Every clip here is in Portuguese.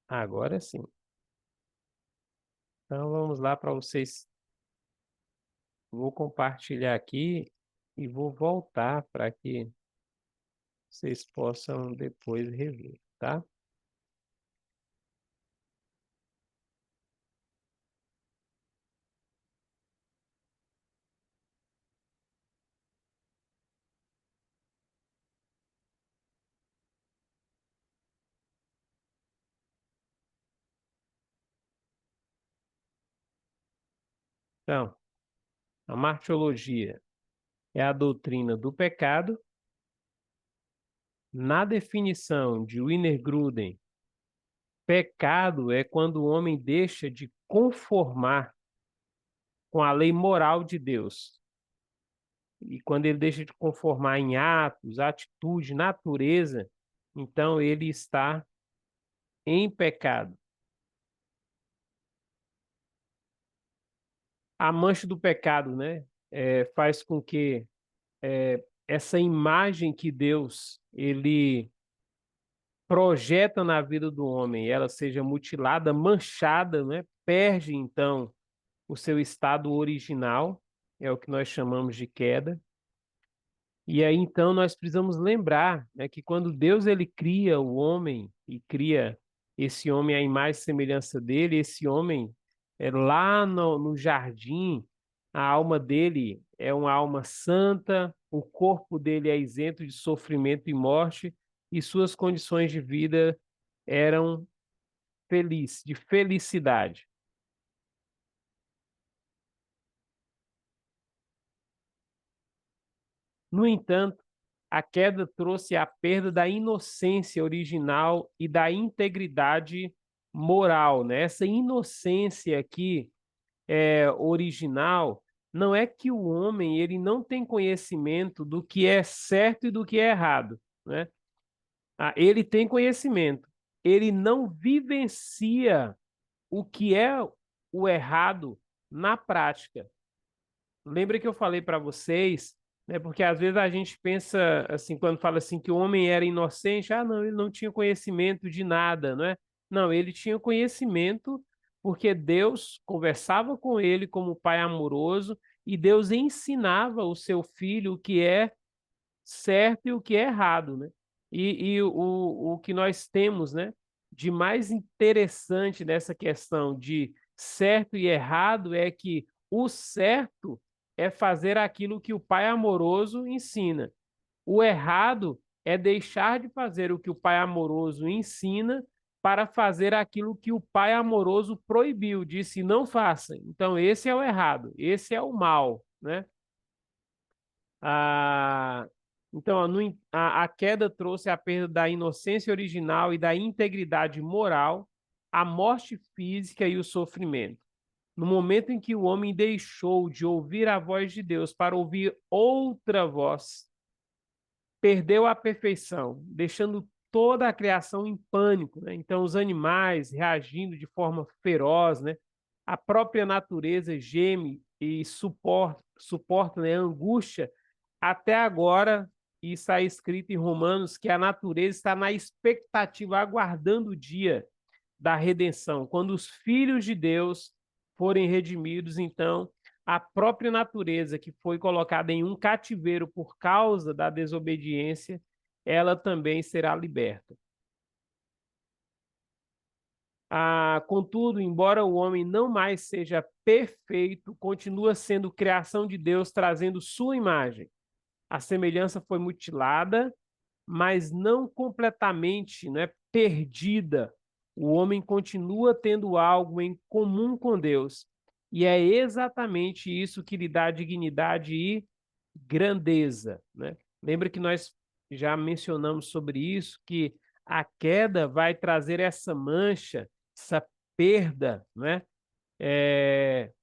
Agora sim. Então vamos lá para vocês. Vou compartilhar aqui e vou voltar para que vocês possam depois rever, tá? Então, a martiologia é a doutrina do pecado. Na definição de Wiener Gruden, pecado é quando o homem deixa de conformar com a lei moral de Deus. E quando ele deixa de conformar em atos, atitude, natureza, então ele está em pecado. A mancha do pecado, né, faz com que essa imagem que Deus ele projeta na vida do homem, ela seja mutilada, manchada, né, perde então o seu estado original, é o que nós chamamos de queda. E aí então nós precisamos lembrar, né, que quando Deus ele cria o homem e cria esse homem à imagem e semelhança dele, esse homem é lá no jardim, a alma dele é uma alma santa, o corpo dele é isento de sofrimento e morte, e suas condições de vida eram de felicidade. No entanto, a queda trouxe a perda da inocência original e da integridade moral, né? Essa inocência aqui original não é que o homem ele não tem conhecimento do que é certo e do que é errado, né? Ele tem conhecimento, ele não vivencia o que é o errado na prática. Lembra que eu falei para vocês, né? Porque às vezes a gente pensa assim, quando fala assim que o homem era inocente, não, ele não tinha conhecimento de nada, não é? Não, ele tinha conhecimento porque Deus conversava com ele como pai amoroso e Deus ensinava o seu filho o que é certo e o que é errado, né? E o que nós temos, né, de mais interessante nessa questão de certo e errado é que o certo é fazer aquilo que o pai amoroso ensina. O errado é deixar de fazer o que o pai amoroso ensina para fazer aquilo que o pai amoroso proibiu, disse não faça. Então, esse é o errado, esse é o mal, né? Ah, então, a queda trouxe a perda da inocência original e da integridade moral, a morte física e o sofrimento. No momento em que o homem deixou de ouvir a voz de Deus para ouvir outra voz, perdeu a perfeição, deixando toda a criação em pânico, né? Então, os animais reagindo de forma feroz, né? A própria natureza geme e suporta né, a angústia até agora, e está escrito em Romanos que a natureza está na expectativa, aguardando o dia da redenção. Quando os filhos de Deus forem redimidos, então a própria natureza que foi colocada em um cativeiro por causa da desobediência, ela também será liberta. Contudo, embora o homem não mais seja perfeito, continua sendo criação de Deus, trazendo sua imagem. A semelhança foi mutilada, mas não completamente, não é perdida. O homem continua tendo algo em comum com Deus. E é exatamente isso que lhe dá dignidade e grandeza, né? Lembra que nós já mencionamos sobre isso, que a queda vai trazer essa mancha, essa perda, né? É,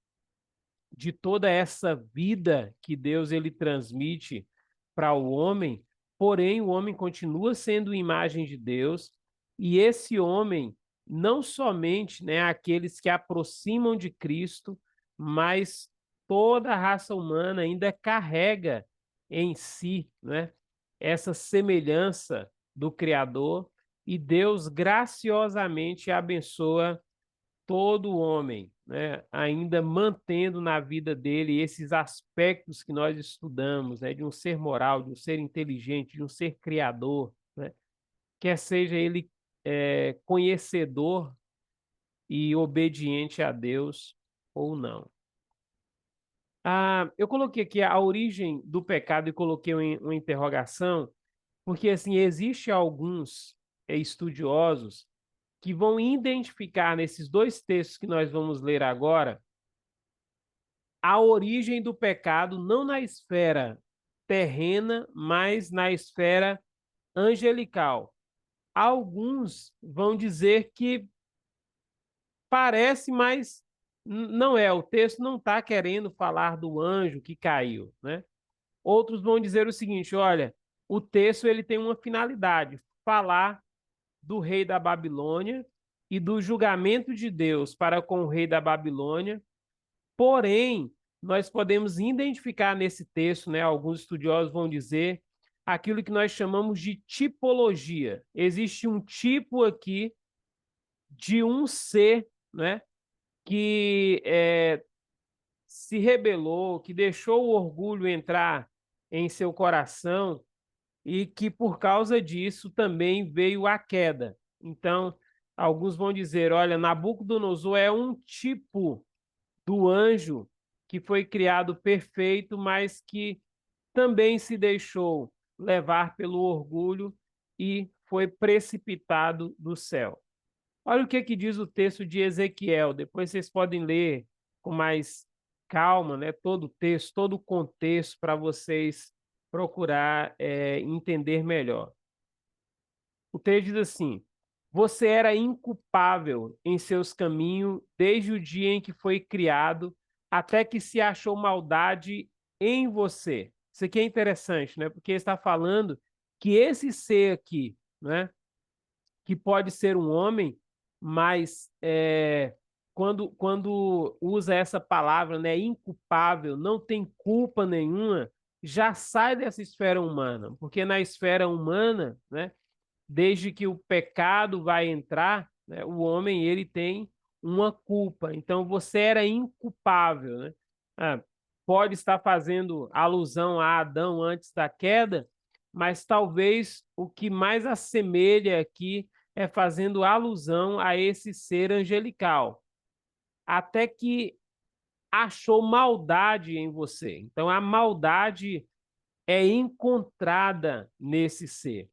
de toda essa vida que Deus ele transmite para o homem, porém o homem continua sendo imagem de Deus, e esse homem não somente, né, aqueles que aproximam de Cristo, mas toda a raça humana ainda carrega em si, né, essa semelhança do Criador, e Deus graciosamente abençoa todo homem, né? Ainda mantendo na vida dele esses aspectos que nós estudamos, né? De um ser moral, de um ser inteligente, de um ser criador, né? Quer seja ele conhecedor e obediente a Deus ou não. Eu coloquei aqui a origem do pecado e coloquei uma interrogação, porque assim existe alguns estudiosos que vão identificar nesses dois textos que nós vamos ler agora a origem do pecado não na esfera terrena, mas na esfera angelical. Alguns vão dizer que parece, mas não é. O texto não está querendo falar do anjo que caiu, né? Outros vão dizer o seguinte: olha, o texto ele tem uma finalidade, falar do rei da Babilônia e do julgamento de Deus para com o rei da Babilônia. Porém, nós podemos identificar nesse texto, né, alguns estudiosos vão dizer, aquilo que nós chamamos de tipologia. Existe um tipo aqui de um ser, né, que se rebelou, que deixou o orgulho entrar em seu coração e que por causa disso também veio a queda. Então, alguns vão dizer, olha, Nabucodonosor é um tipo do anjo que foi criado perfeito, mas que também se deixou levar pelo orgulho e foi precipitado do céu. Olha o que diz o texto de Ezequiel, depois vocês podem ler com mais calma, né, todo o texto, todo o contexto para vocês procurar entender melhor. O texto diz assim: você era inculpável em seus caminhos desde o dia em que foi criado, até que se achou maldade em você. Isso aqui é interessante, né? Porque está falando que esse ser aqui, né, que pode ser um homem, mas quando usa essa palavra, né, inculpável, não tem culpa nenhuma, já sai dessa esfera humana, porque na esfera humana, né, desde que o pecado vai entrar, né, o homem ele tem uma culpa. Então você era inculpável, né? Ah, pode estar fazendo alusão a Adão antes da queda, mas talvez o que mais assemelha aqui é fazendo alusão a esse ser angelical, até que achou maldade em você. Então a maldade é encontrada nesse ser.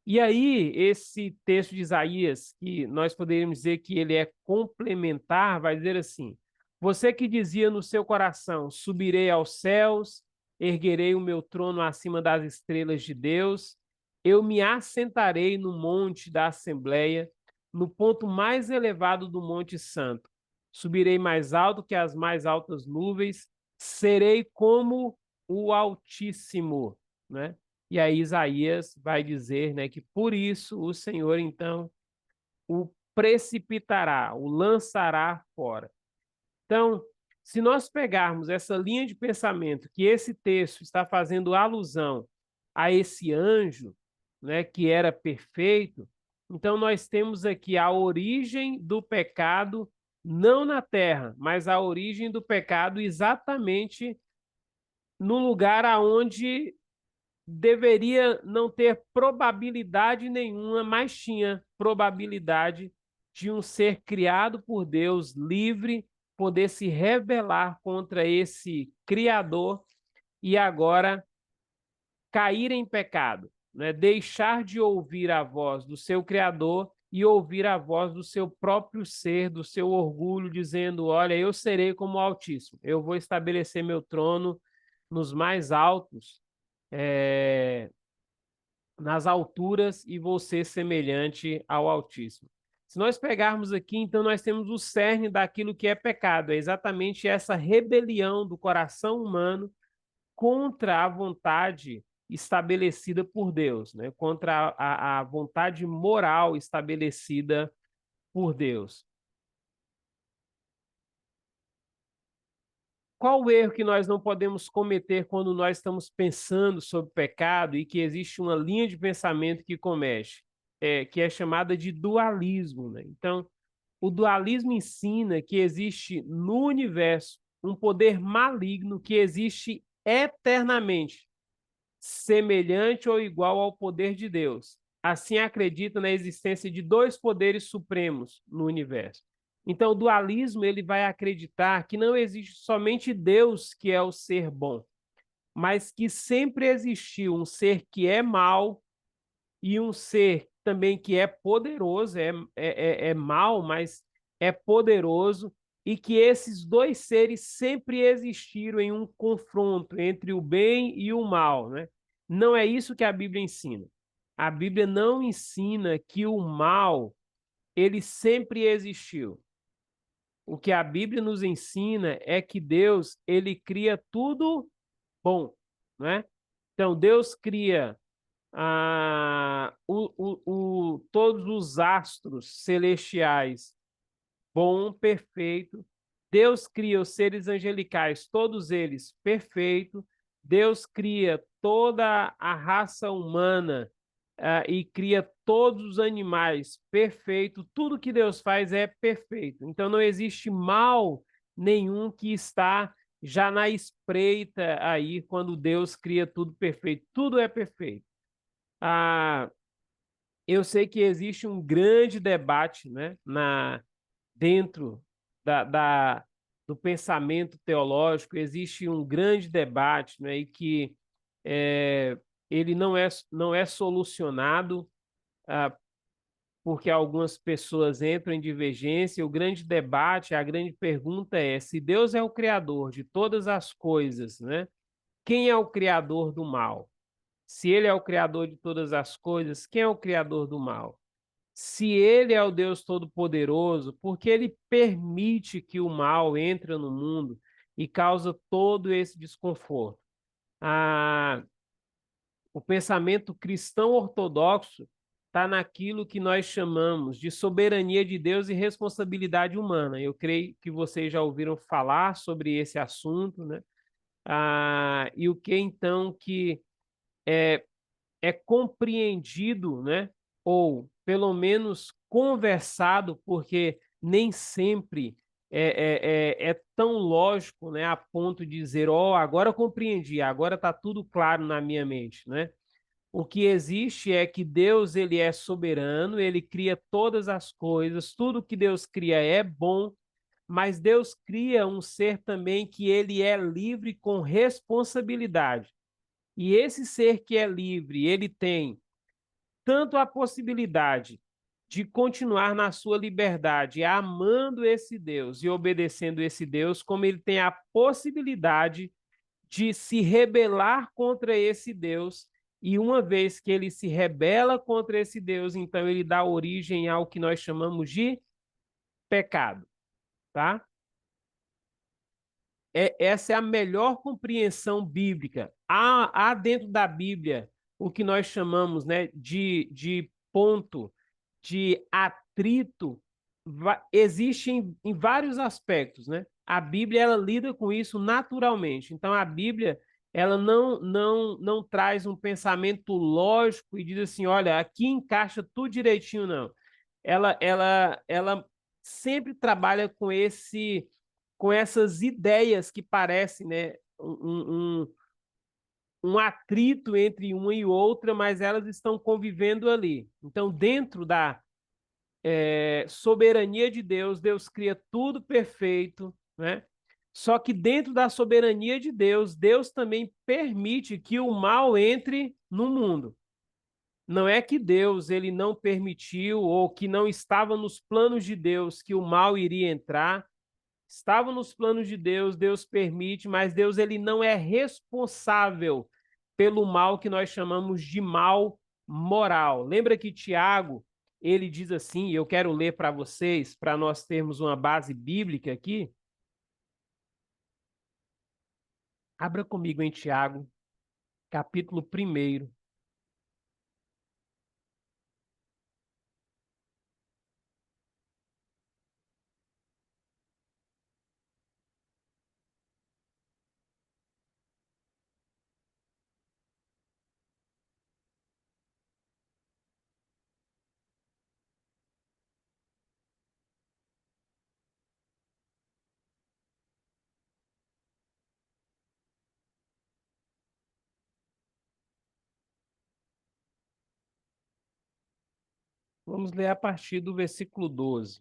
E aí, esse texto de Isaías, que nós poderíamos dizer que ele é complementar, vai dizer assim: você que dizia no seu coração, subirei aos céus, erguerei o meu trono acima das estrelas de Deus, eu me assentarei no monte da Assembleia, no ponto mais elevado do Monte Santo. Subirei mais alto que as mais altas nuvens, serei como o Altíssimo, né? E aí Isaías vai dizer, né, que por isso o Senhor então o precipitará, o lançará fora. Então, se nós pegarmos essa linha de pensamento que esse texto está fazendo alusão a esse anjo, né, que era perfeito, então nós temos aqui a origem do pecado não na terra, mas a origem do pecado exatamente no lugar aonde deveria não ter probabilidade nenhuma, mas tinha probabilidade de um ser criado por Deus, livre, poder se rebelar contra esse Criador e agora cair em pecado, né? Deixar de ouvir a voz do seu Criador e ouvir a voz do seu próprio ser, do seu orgulho, dizendo: olha, eu serei como o Altíssimo, eu vou estabelecer meu trono nos mais altos, nas alturas e vou ser semelhante ao Altíssimo. Se nós pegarmos aqui, então nós temos o cerne daquilo que é pecado, é exatamente essa rebelião do coração humano contra a vontade estabelecida por Deus, né? Contra a vontade moral estabelecida por Deus. Qual o erro que nós não podemos cometer quando nós estamos pensando sobre pecado e que existe uma linha de pensamento que comete? que é chamada de dualismo, né? Então, o dualismo ensina que existe no universo um poder maligno que existe eternamente, semelhante ou igual ao poder de Deus. Assim acredita na existência de dois poderes supremos no universo. Então, o dualismo ele vai acreditar que não existe somente Deus que é o ser bom, mas que sempre existiu um ser que é mal e um ser também que é poderoso, é mal, mas é poderoso, e que esses dois seres sempre existiram em um confronto entre o bem e o mal, né? Não é isso que a Bíblia ensina. A Bíblia não ensina que o mal ele sempre existiu. O que a Bíblia nos ensina é que Deus ele cria tudo bom, né? Então Deus cria todos os astros celestiais, bom, perfeito. Deus cria os seres angelicais, todos eles, perfeito. Deus cria toda a raça humana e cria todos os animais, perfeito. Tudo que Deus faz é perfeito. Então não existe mal nenhum que está já na espreita aí quando Deus cria tudo perfeito. Tudo é perfeito. Ah, eu sei que existe um grande debate, né, dentro do pensamento teológico, existe um grande debate, né, e que é, ele não é solucionado ah, porque algumas pessoas entram em divergência. O grande debate, a grande pergunta é: se Deus é o criador de todas as coisas, né, quem é o criador do mal? Se ele é o criador de todas as coisas, quem é o criador do mal? Se ele é o Deus Todo-Poderoso, por que ele permite que o mal entre no mundo e causa todo esse desconforto? Ah, o pensamento cristão ortodoxo está naquilo que nós chamamos de soberania de Deus e responsabilidade humana. Eu creio que vocês já ouviram falar sobre esse assunto, né? E o que então que é compreendido, né? Ou pelo menos conversado, porque nem sempre é tão lógico, né? A ponto de dizer, ó, oh, agora eu compreendi, agora está tudo claro na minha mente, né? O que existe é que Deus ele é soberano, ele cria todas as coisas, tudo que Deus cria é bom, mas Deus cria um ser também que ele é livre com responsabilidade. E esse ser que é livre, ele tem tanto a possibilidade de continuar na sua liberdade, amando esse Deus e obedecendo esse Deus, como ele tem a possibilidade de se rebelar contra esse Deus. E uma vez que ele se rebela contra esse Deus, então ele dá origem ao que nós chamamos de pecado, tá? Essa é a melhor compreensão bíblica. Há dentro da Bíblia o que nós chamamos, né, de ponto, de atrito, existe em vários aspectos, né? A Bíblia ela lida com isso naturalmente. Então a Bíblia ela não traz um pensamento lógico e diz assim, olha, aqui encaixa tudo direitinho, não. Ela sempre trabalha com essas ideias que parecem, né, um atrito entre uma e outra, mas elas estão convivendo ali. Então, dentro da soberania de Deus, Deus cria tudo perfeito, né? Só que dentro da soberania de Deus, Deus também permite que o mal entre no mundo. Não é que Deus ele não permitiu ou que não estava nos planos de Deus que o mal iria entrar, estavam nos planos de Deus, Deus permite, mas Deus ele não é responsável pelo mal que nós chamamos de mal moral. Lembra que Tiago, ele diz assim, eu quero ler para vocês, para nós termos uma base bíblica aqui. Abra comigo em Tiago, capítulo 1. Vamos ler a partir do versículo 12.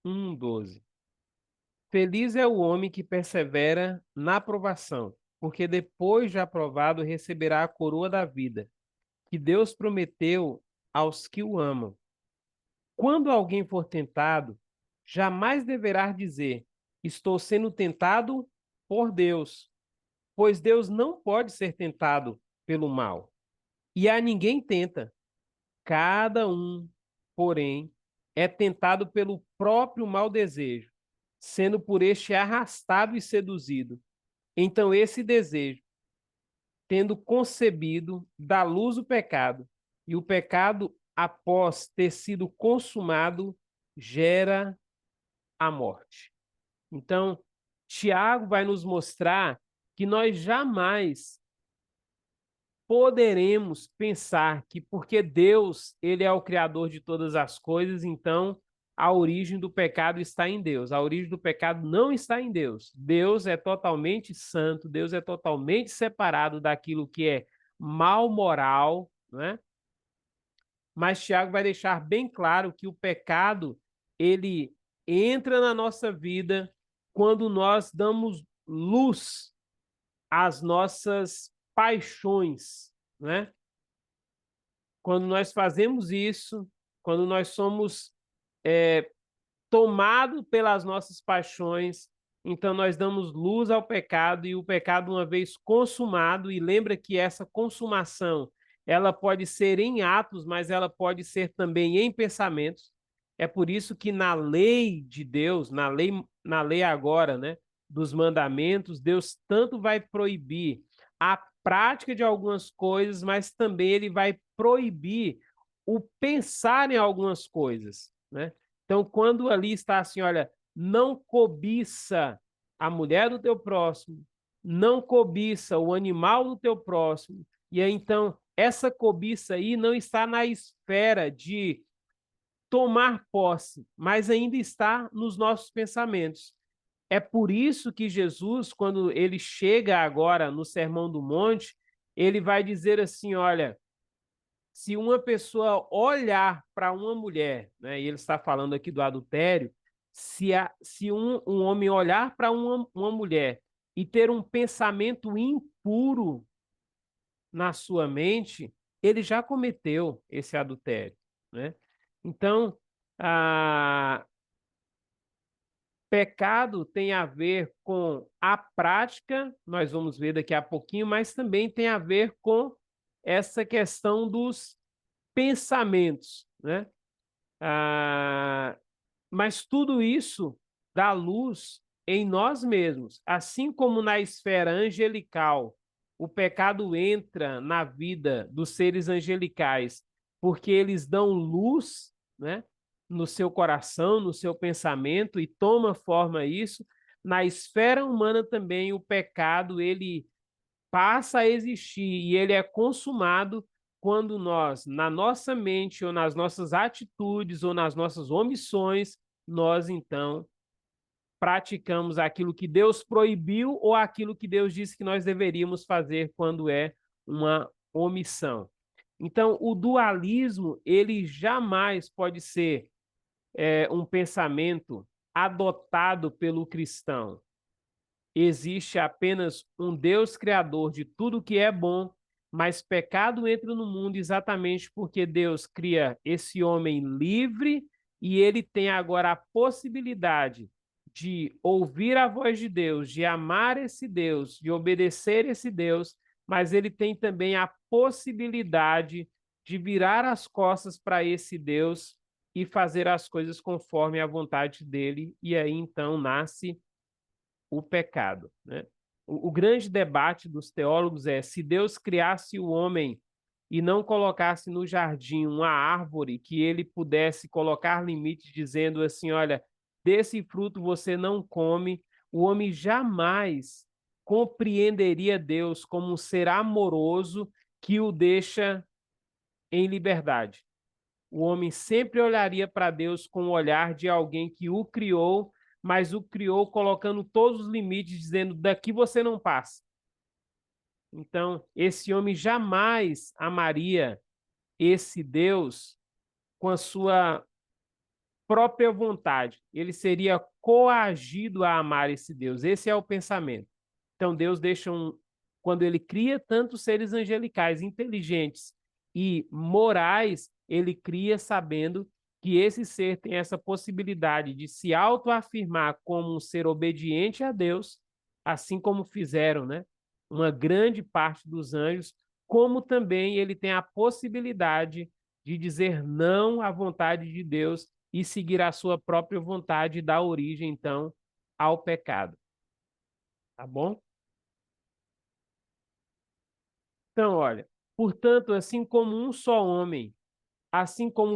12. Feliz é o homem que persevera na provação, porque depois de aprovado receberá a coroa da vida, que Deus prometeu aos que o amam. Quando alguém for tentado, jamais deverá dizer: estou sendo tentado por Deus, pois Deus não pode ser tentado pelo mal. E a ninguém tenta. Cada um, porém, é tentado pelo próprio mau desejo, sendo por este arrastado e seduzido. Então, esse desejo, tendo concebido, dá luz o pecado, e o pecado, após ter sido consumado, gera a morte. Então, Tiago vai nos mostrar que nós jamais poderemos pensar que porque Deus, ele é o criador de todas as coisas, então a origem do pecado está em Deus. A origem do pecado não está em Deus. Deus é totalmente santo, Deus é totalmente separado daquilo que é mal moral, né? Mas Tiago vai deixar bem claro que o pecado, ele entra na nossa vida quando nós damos luz às nossas paixões, né? Quando nós fazemos isso, quando nós somos tomados pelas nossas paixões, então nós damos luz ao pecado, e o pecado, uma vez consumado, e lembra que essa consumação, ela pode ser em atos, mas ela pode ser também em pensamentos. É por isso que na lei de Deus, na lei agora, né, dos mandamentos, Deus tanto vai proibir a prática de algumas coisas, mas também ele vai proibir o pensar em algumas coisas, né? Então, quando ali está assim, olha, não cobiça a mulher do teu próximo, não cobiça o animal do teu próximo, e aí, então, essa cobiça aí não está na esfera de tomar posse, mas ainda está nos nossos pensamentos. É por isso que Jesus, quando ele chega agora no Sermão do Monte, ele vai dizer assim: olha, se uma pessoa olhar para uma mulher, né, e ele está falando aqui do adultério, se um homem olhar para uma mulher e ter um pensamento impuro na sua mente, ele já cometeu esse adultério, né? Então, pecado tem a ver com a prática, nós vamos ver daqui a pouquinho, mas também tem a ver com essa questão dos pensamentos, né? Ah, mas tudo isso dá luz em nós mesmos, assim como na esfera angelical, o pecado entra na vida dos seres angelicais, porque eles dão luz, né, no seu coração, no seu pensamento, e toma forma isso. Na esfera humana também o pecado ele passa a existir e ele é consumado quando nós, na nossa mente ou nas nossas atitudes ou nas nossas omissões, nós então praticamos aquilo que Deus proibiu ou aquilo que Deus disse que nós deveríamos fazer quando é uma omissão. Então, o dualismo, ele jamais pode ser um pensamento adotado pelo cristão. Existe apenas um Deus criador de tudo que é bom, mas pecado entra no mundo exatamente porque Deus cria esse homem livre e ele tem agora a possibilidade de ouvir a voz de Deus, de amar esse Deus, de obedecer esse Deus, mas ele tem também a possibilidade de virar as costas para esse Deus e fazer as coisas conforme a vontade dele, e aí então nasce o pecado, né? O grande debate dos teólogos é se Deus criasse o homem e não colocasse no jardim uma árvore que ele pudesse colocar limites, dizendo assim: olha, desse fruto você não come, o homem jamais compreenderia Deus como um ser amoroso que o deixa em liberdade. O homem sempre olharia para Deus com o olhar de alguém que o criou, mas o criou colocando todos os limites, dizendo: daqui você não passa. Então, esse homem jamais amaria esse Deus com a sua própria vontade. Ele seria coagido a amar esse Deus. Esse é o pensamento. Então, Deus deixa quando ele cria tantos seres angelicais, inteligentes e morais, ele cria sabendo que esse ser tem essa possibilidade de se autoafirmar como um ser obediente a Deus, assim como fizeram, né? Uma grande parte dos anjos, como também ele tem a possibilidade de dizer não à vontade de Deus e seguir a sua própria vontade e dar origem, então, ao pecado. Tá bom? Então, olha, portanto, assim como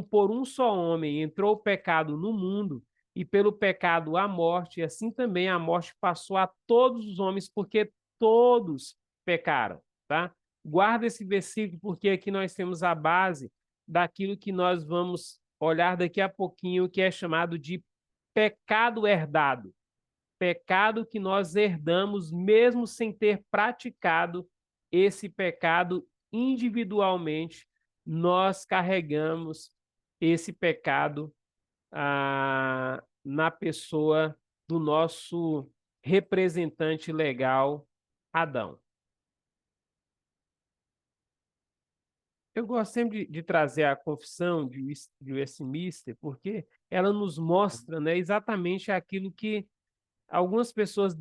por um só homem entrou o pecado no mundo, e pelo pecado a morte, e assim também a morte passou a todos os homens, porque todos pecaram, tá? Guarda esse versículo, porque aqui nós temos a base daquilo que nós vamos olhar daqui a pouquinho, que é chamado de pecado herdado. Pecado que nós herdamos mesmo sem ter praticado esse pecado individualmente, nós carregamos esse pecado na pessoa do nosso representante legal, Adão. Eu gosto sempre de trazer a confissão de Westminster, porque ela nos mostra, né, exatamente aquilo que algumas pessoas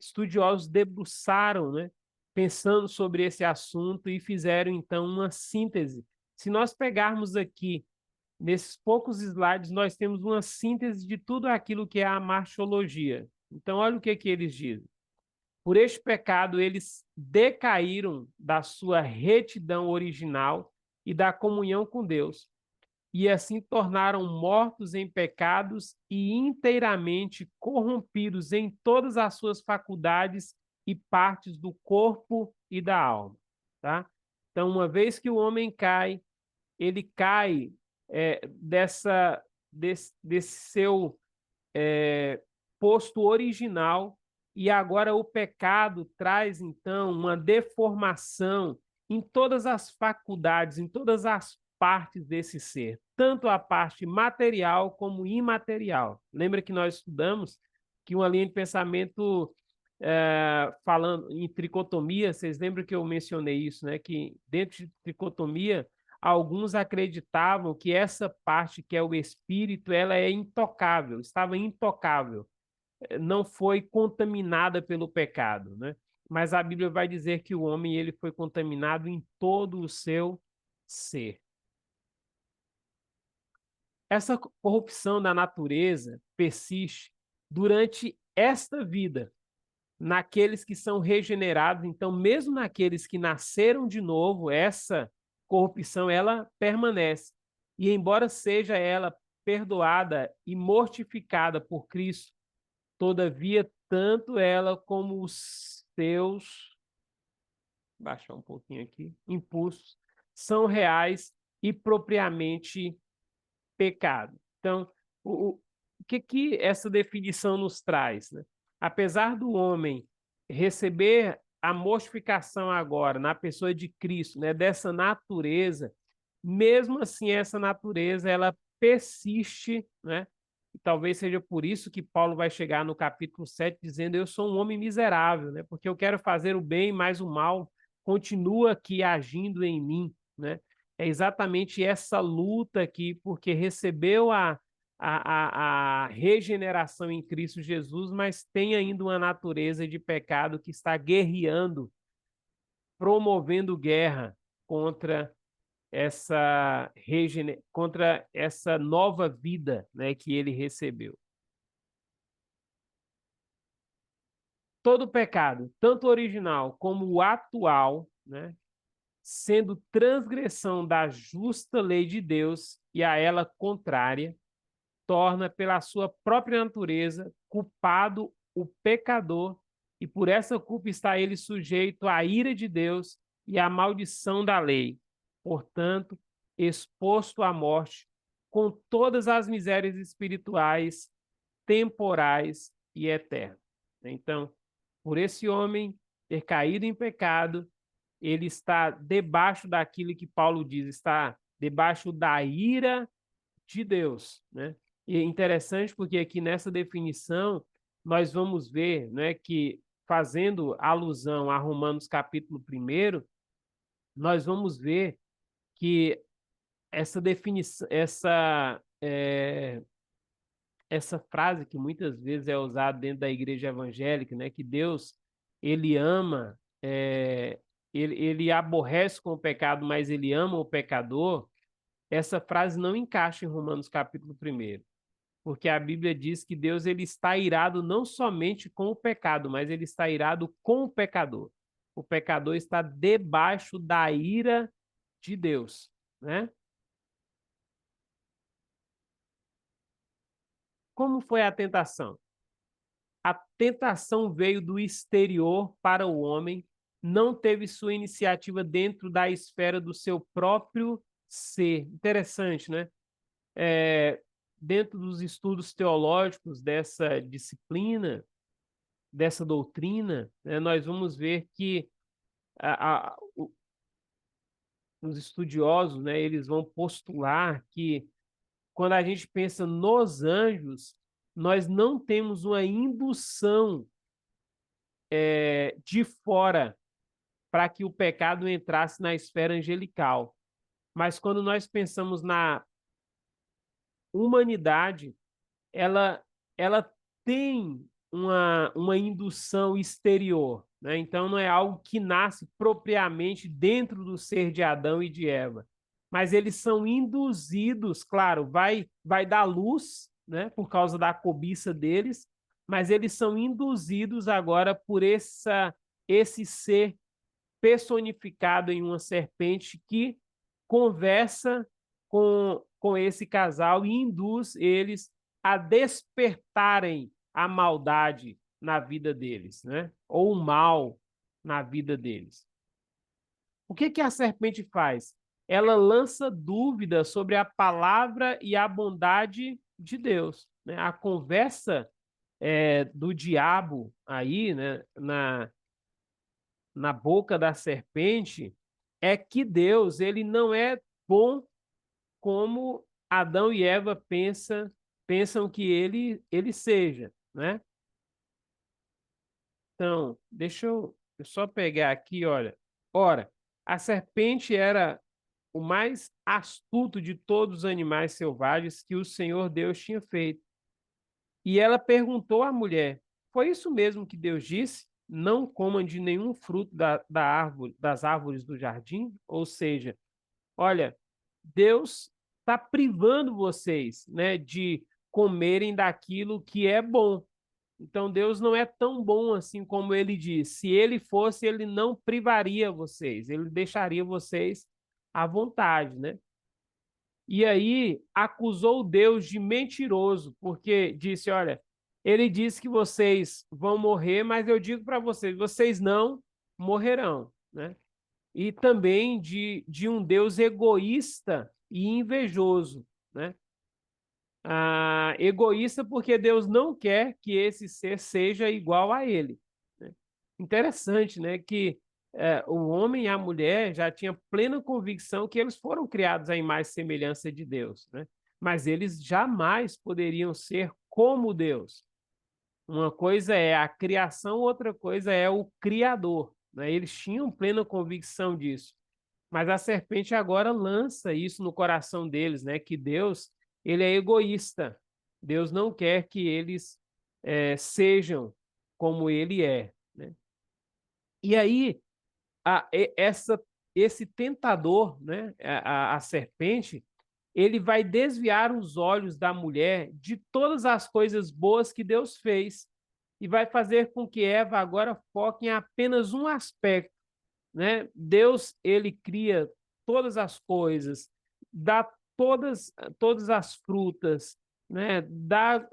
estudiosos debruçaram, né, pensando sobre esse assunto e fizeram, então, uma síntese. Se nós pegarmos aqui, nesses poucos slides, nós temos uma síntese de tudo aquilo que é a martiologia. Então, olha o que eles dizem. Por este pecado, eles decaíram da sua retidão original e da comunhão com Deus, e assim tornaram mortos em pecados e inteiramente corrompidos em todas as suas faculdades e partes do corpo e da alma. Tá? Então, uma vez que o homem cai, ele cai desse seu posto original, e agora o pecado traz, então, uma deformação em todas as faculdades, em todas as partes desse ser, tanto a parte material como imaterial. Lembra que nós estudamos que uma linha de pensamento falando em tricotomia, vocês lembram que eu mencionei isso, né? Que dentro de tricotomia, alguns acreditavam que essa parte que é o espírito, ela é intocável, estava intocável, não foi contaminada pelo pecado, né? Mas a Bíblia vai dizer que o homem ele foi contaminado em todo o seu ser. Essa corrupção da natureza persiste durante esta vida, naqueles que são regenerados, então mesmo naqueles que nasceram de novo, essa corrupção ela permanece. E embora seja ela perdoada e mortificada por Cristo, todavia tanto ela como os seus, baixar um pouquinho aqui, impulsos são reais e propriamente pecado. Então, o que essa definição nos traz, né? Apesar do homem receber a mortificação agora na pessoa de Cristo, né, dessa natureza, mesmo assim essa natureza ela persiste, né? E talvez seja por isso que Paulo vai chegar no capítulo 7 dizendo: eu sou um homem miserável, né? Porque eu quero fazer o bem, mas o mal continua aqui agindo em mim, né? É exatamente essa luta aqui, porque recebeu a regeneração em Cristo Jesus, mas tem ainda uma natureza de pecado que está guerreando, promovendo guerra contra contra essa nova vida, né, que ele recebeu. Todo pecado, tanto o original como o atual, né, sendo transgressão da justa lei de Deus e a ela contrária, torna pela sua própria natureza culpado o pecador, e por essa culpa está ele sujeito à ira de Deus e à maldição da lei. Portanto, exposto à morte com todas as misérias espirituais, temporais e eternas. Então, por esse homem ter caído em pecado, ele está debaixo daquilo que Paulo diz, está debaixo da ira de Deus, né? E é interessante porque aqui nessa definição nós vamos ver, né, que fazendo alusão a Romanos capítulo 1, nós vamos ver que essa definição, essa frase que muitas vezes é usada dentro da igreja evangélica, né, que Deus ele ama, ele aborrece com o pecado, mas ele ama o pecador. Essa frase não encaixa em Romanos capítulo 1, porque a Bíblia diz que Deus ele está irado não somente com o pecado, mas ele está irado com o pecador. O pecador está debaixo da ira de Deus, né? Como foi a tentação? A tentação veio do exterior para o homem, não teve sua iniciativa dentro da esfera do seu próprio ser. Interessante, né? Dentro dos estudos teológicos dessa disciplina, dessa doutrina, né, nós vamos ver que os estudiosos, né, eles vão postular que quando a gente pensa nos anjos, nós não temos uma indução de fora para que o pecado entrasse na esfera angelical. Mas quando nós pensamos na humanidade, ela, ela tem uma indução exterior, né? Então não é algo que nasce propriamente dentro do ser de Adão e de Eva, mas eles são induzidos, claro, vai dar luz, né, por causa da cobiça deles, mas eles são induzidos agora por esse ser personificado em uma serpente que conversa com esse casal e induz eles a despertarem a maldade na vida deles, né? Ou o mal na vida deles. O que a serpente faz? Ela lança dúvida sobre a palavra e a bondade de Deus, né? A conversa do diabo aí, né, na boca da serpente, é que Deus ele não é bom como Adão e Eva pensam que ele seja, né? Então, deixa eu só pegar aqui, olha. Ora, a serpente era o mais astuto de todos os animais selvagens que o Senhor Deus tinha feito. E ela perguntou à mulher: foi isso mesmo que Deus disse? Não comam de nenhum fruto das árvores do jardim? Ou seja, olha, Deus está privando vocês, né, de comerem daquilo que é bom. Então Deus não é tão bom assim como ele diz. Se ele fosse, ele não privaria vocês, ele deixaria vocês à vontade, né? E aí acusou Deus de mentiroso, porque disse: olha, ele disse que vocês vão morrer, mas eu digo para vocês, vocês não morrerão, né? E também de um Deus egoísta e invejoso, né? Egoísta porque Deus não quer que esse ser seja igual a ele, né? Interessante, né? Que o homem e a mulher já tinham plena convicção que eles foram criados à imagem e semelhança de Deus, né? Mas eles jamais poderiam ser como Deus. Uma coisa é a criação, outra coisa é o Criador, né? Eles tinham plena convicção disso. Mas a serpente agora lança isso no coração deles, né? Que Deus, ele é egoísta. Deus não quer que eles sejam como ele é, né? E aí, esse tentador, né? A serpente, ele vai desviar os olhos da mulher de todas as coisas boas que Deus fez e vai fazer com que Eva agora foque em apenas um aspecto, né? Deus ele cria todas as coisas, dá todas as frutas, né? Dá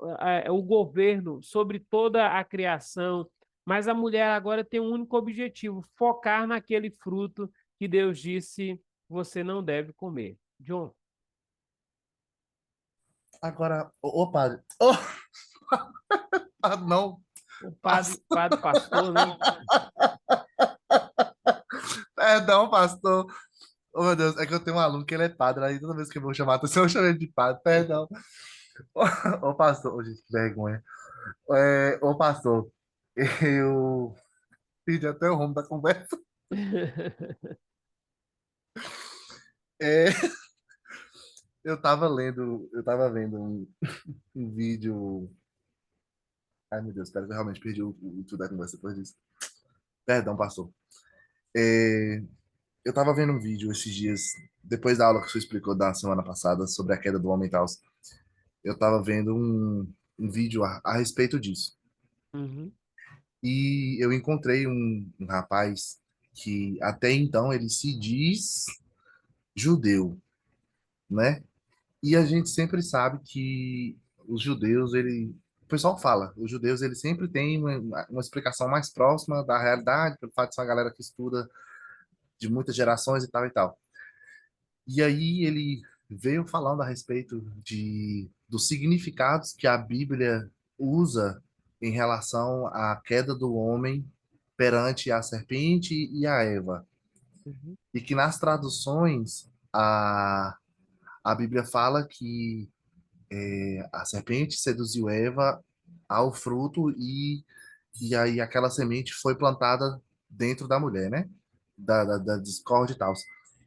o governo sobre toda a criação, mas a mulher agora tem um único objetivo: focar naquele fruto que Deus disse você não deve comer. John. Agora, ô padre. Ô, ah, não. O padre pastor, né? Perdão, pastor. Oh, meu Deus, é que eu tenho um aluno que ele é padre, aí toda vez que eu vou chamar a atenção, eu chamo ele de padre, perdão. Ô, pastor, ô, gente, que vergonha. Ô, pastor, eu perdi até o rumo da conversa. É, eu tava vendo um vídeo. Ai, meu Deus, espera que eu realmente perdi o fio da conversa depois disso. Perdão, pastor. É, eu tava vendo um vídeo esses dias, depois da aula que você explicou da semana passada sobre a queda do homem e tal. Eu tava vendo um vídeo a respeito disso. Uhum, E eu encontrei um rapaz que até então ele se diz judeu, né? E a gente sempre sabe que os judeus, o pessoal fala, os judeus eles sempre têm uma explicação mais próxima da realidade, pelo fato de ser uma galera que estuda de muitas gerações e tal e tal. E aí ele veio falando a respeito dos significados que a Bíblia usa em relação à queda do homem perante a serpente e a Eva. uhum, E que nas traduções a Bíblia fala que a serpente seduziu Eva ao fruto e aí aquela semente foi plantada dentro da mulher, né? Da discórdia e tal.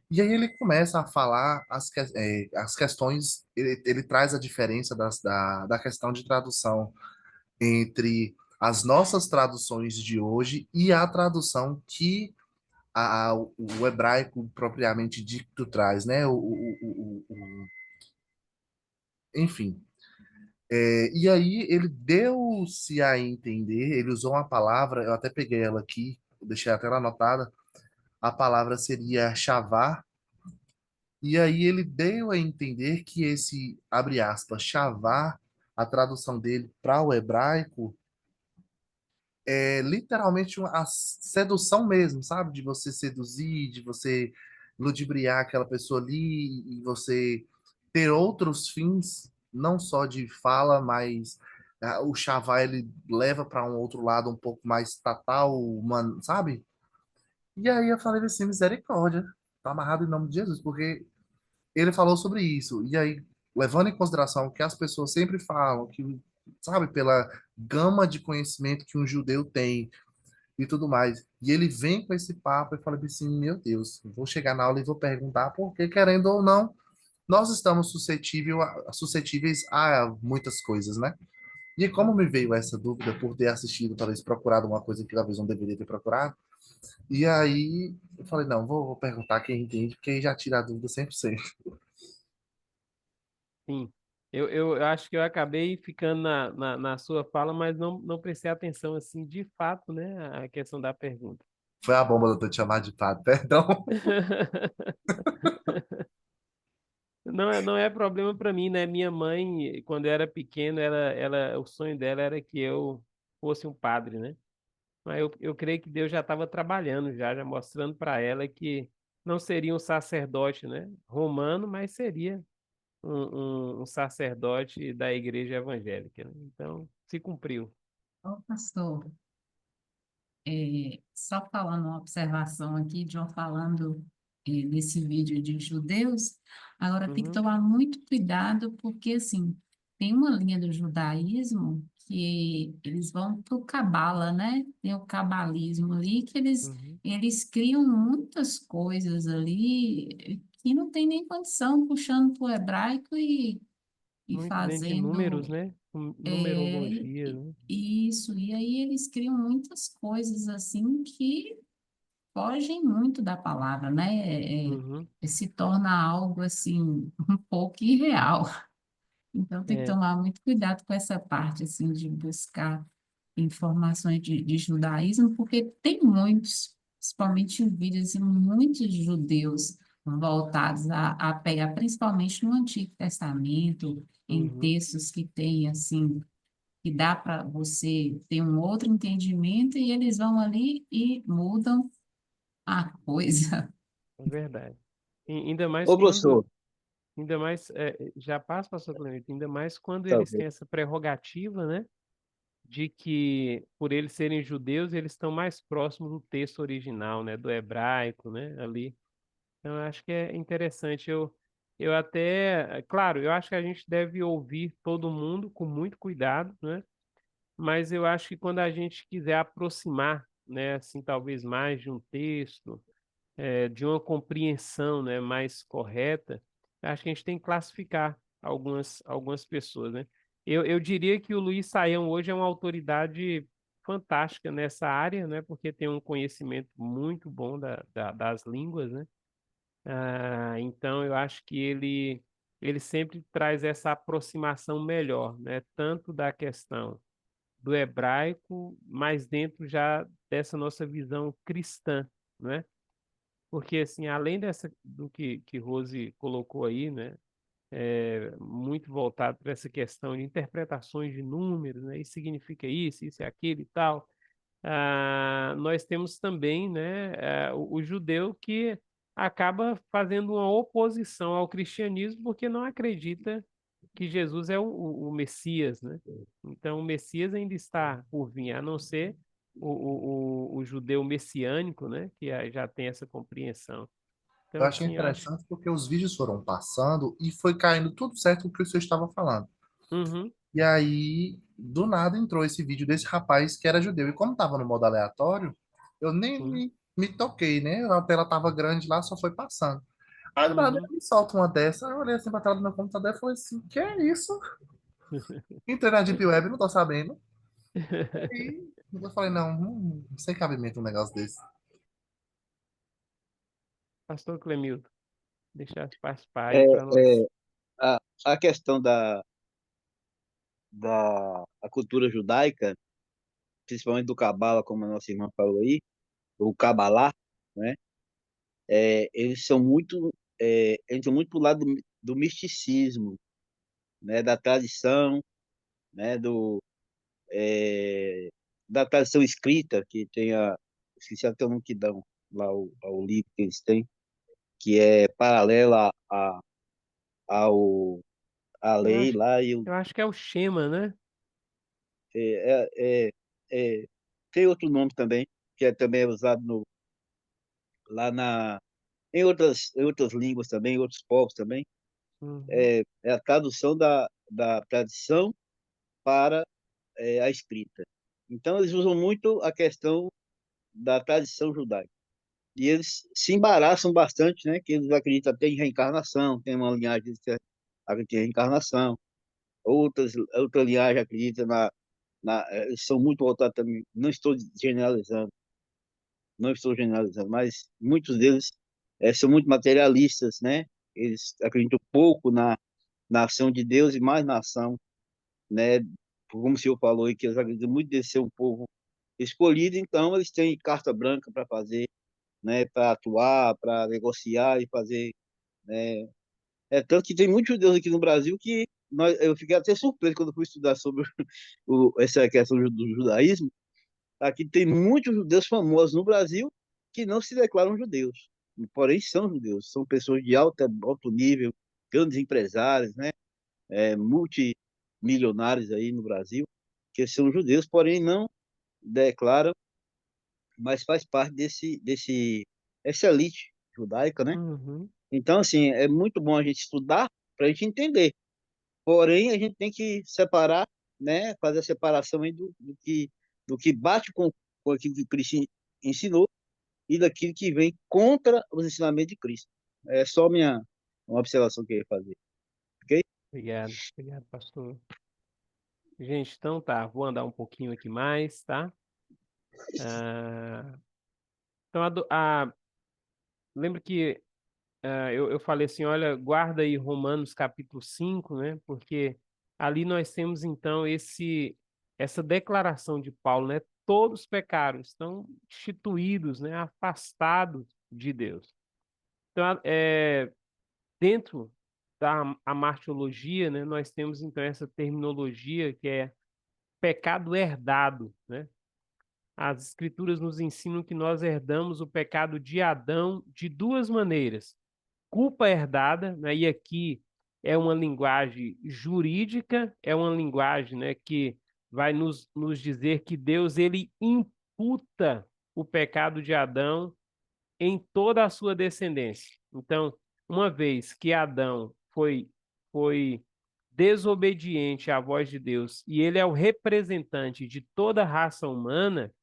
E aí ele começa a falar as questões, ele traz a diferença da questão de tradução entre as nossas traduções de hoje e a tradução que o hebraico propriamente dito traz, né? Enfim. E aí ele deu-se a entender, ele usou uma palavra, eu até peguei ela aqui, deixei até ela anotada, a palavra seria chavar, e aí ele deu a entender que esse, abre aspas, chavar, a tradução dele para o hebraico, é literalmente a sedução mesmo, sabe? De você seduzir, de você ludibriar aquela pessoa ali e você ter outros fins, não só de fala, mas o Chavá ele leva para um outro lado um pouco mais estatal, humano, sabe? E aí eu falei assim, misericórdia, tá amarrado em nome de Jesus, porque ele falou sobre isso. E aí, levando em consideração o que as pessoas sempre falam, que, sabe, pela gama de conhecimento que um judeu tem, e tudo mais. E ele vem com esse papo e fala assim: meu Deus, vou chegar na aula e vou perguntar, porque querendo ou não, nós estamos suscetíveis a muitas coisas, né? E como me veio essa dúvida por ter assistido, talvez procurado uma coisa que talvez não deveria ter procurado, e aí eu falei: não, vou perguntar quem entende, porque aí já tira a dúvida 100%. sim. Eu acho que eu acabei ficando na sua fala, mas não prestei atenção, assim, de fato, né, à questão da pergunta. Foi a bomba de eu te chamar de padre, perdão. Não é problema para mim, né? Minha mãe, quando eu era pequeno, o sonho dela era que eu fosse um padre, né? Mas eu creio que Deus já estava trabalhando, já mostrando para ela que não seria um sacerdote, né? Romano, mas seria um sacerdote da igreja evangélica, né? Então, se cumpriu. Ô, pastor, só falando uma observação aqui, John falando desse vídeo de judeus, agora tem que Uhum, tomar muito cuidado, porque, assim, tem uma linha do judaísmo que eles vão para o cabala, né? Tem o cabalismo ali, que uhum. eles criam muitas coisas ali que não tem nem condição, puxando para o hebraico e Muito dentro de números, fazendo né? é, Numerologia, né? isso, e aí eles criam muitas coisas assim que fogem muito da palavra, né? Uhum. Se torna algo assim um pouco irreal. Então tem que É, tomar muito cuidado com essa parte assim de buscar informações de judaísmo, porque tem muitos, principalmente em vídeos, assim, muitos judeus voltados a pegar, principalmente no Antigo Testamento, em uhum. textos que tem assim que dá para você ter um outro entendimento e eles vão ali e mudam a coisa. É verdade. Ainda mais Ô, quando professor, Ainda mais, já passa, pastor Clemente, ainda mais quando tá eles bem. têm essa prerrogativa, né, de que, por eles serem judeus, eles estão mais próximos do texto original, né, do hebraico, né, ali. Então, eu acho que é interessante. Eu até, claro, eu acho que a gente deve ouvir todo mundo com muito cuidado, né? Mas eu acho que quando a gente quiser aproximar, né, assim, talvez mais de um texto, de uma compreensão, né, mais correta, acho que a gente tem que classificar algumas pessoas, né? Eu diria que o Luiz Saião hoje é uma autoridade fantástica nessa área, né? Porque tem um conhecimento muito bom das línguas, né? Então, eu acho que ele sempre traz essa aproximação melhor, né? Tanto da questão do hebraico, mas dentro já dessa nossa visão cristã, né? Porque, assim, além do que Rose colocou aí, né? Muito voltado para essa questão de interpretações de números, né? Isso significa isso e aquilo e tal. Nós temos também, né, o judeu que acaba fazendo uma oposição ao cristianismo porque não acredita que Jesus é o Messias, né? Então, o Messias ainda está por vir, a não ser o judeu messiânico, né, que já tem essa compreensão. Eu Então, achei assim, eu acho. interessante porque os vídeos foram passando e foi caindo tudo certo o que o senhor estava falando. Uhum, E aí, do nada, entrou esse vídeo desse rapaz que era judeu. E como estava no modo aleatório, eu nem sim, me toquei, né? A tela estava grande lá, só foi passando. Aí do nada uhum. ele me solta uma dessa, eu olhei assim pra tela do meu computador e falei assim, que é isso? Entrei na Deep Web, não tô sabendo. E eu falei, não, sem cabimento um negócio desse. Pastor Clemilton, deixar participar É, aí para nós. é, a questão da a cultura judaica, principalmente do Cabala, como a nossa irmã falou aí, o Cabalá, né? Eles são muito, entram muito pro lado do misticismo, né? Da tradição, né? É, da tradição escrita, que tem esqueci até o nome que dão lá, ao livro que eles têm, que é paralela ao, à Eu lei acho, lá, e eu acho que é o Shema, né? é, é, tem outro nome também, que também é usado lá em outras línguas também, em outros povos também. Uhum, É a tradução da tradição para a escrita. Então, eles usam muito a questão da tradição judaica. E eles se embaraçam bastante, né? Que eles acreditam até em reencarnação, tem uma linhagem que acredita em reencarnação, outra linhagem acredita eles são muito voltados também, generalizando, não estou generalizando, mas muitos deles são muito materialistas, né? Eles acreditam pouco na ação de Deus e mais na ação, né? Como o senhor falou aí, que eles acreditam muito de ser um povo escolhido, então eles têm carta branca para fazer, né? Para atuar, para negociar e fazer, né? Tanto que tem muitos judeus aqui no Brasil que eu fiquei até surpreso quando fui estudar sobre essa questão do judaísmo. Aqui tem muitos judeus famosos no Brasil que não se declaram judeus, porém são judeus, são pessoas de alto nível, grandes empresários, né, multimilionários aí no Brasil, que são judeus, porém não declaram, mas faz parte essa elite judaica, né? uhum, Então, assim, é muito bom a gente estudar para a gente entender. Porém, a gente tem que separar, né, fazer a separação aí do que bate com aquilo que Cristo ensinou e daquilo que vem contra os ensinamentos de Cristo. É só uma observação que eu ia fazer, ok? obrigado, pastor. Gente, então tá, vou andar um pouquinho aqui mais, tá? Ah, então, lembra que eu falei assim, olha, guarda aí Romanos capítulo 5, né? Porque ali nós temos então essa declaração de Paulo, né? Todos pecaram, estão instituídos, né? Afastados de Deus. Então, dentro da martiologia, né? Nós temos então essa terminologia que é pecado herdado, né? As escrituras nos ensinam que nós herdamos o pecado de Adão de duas maneiras: culpa herdada, né? E aqui é uma linguagem jurídica, é uma linguagem, né, que vai nos dizer que Deus ele imputa o pecado de Adão em toda a sua descendência. Então, uma vez que Adão foi desobediente à voz de Deus e ele é o representante de toda a raça humana,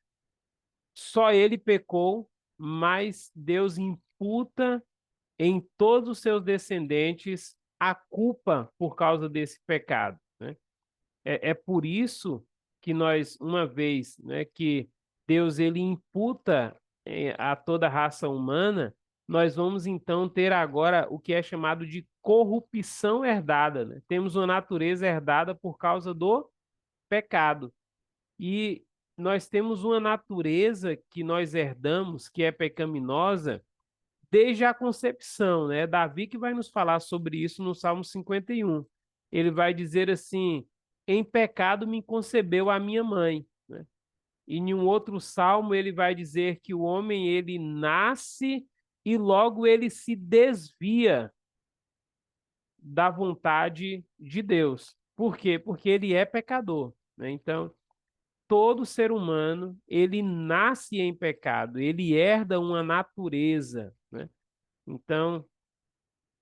só ele pecou, mas Deus imputa em todos os seus descendentes a culpa por causa desse pecado, né? É por isso que nós, uma vez, né, que Deus ele imputa a toda a raça humana, nós vamos então ter agora o que é chamado de corrupção herdada, né? Temos uma natureza herdada por causa do pecado. E nós temos uma natureza que nós herdamos, que é pecaminosa, desde a concepção, né? Davi que vai nos falar sobre isso no Salmo 51. Ele vai dizer assim: em pecado me concebeu a minha mãe, né? E em um outro salmo ele vai dizer que o homem ele nasce e logo ele se desvia da vontade de Deus. Por quê? Porque ele é pecador, né? Então, todo ser humano, ele nasce em pecado, ele herda uma natureza, né? Então,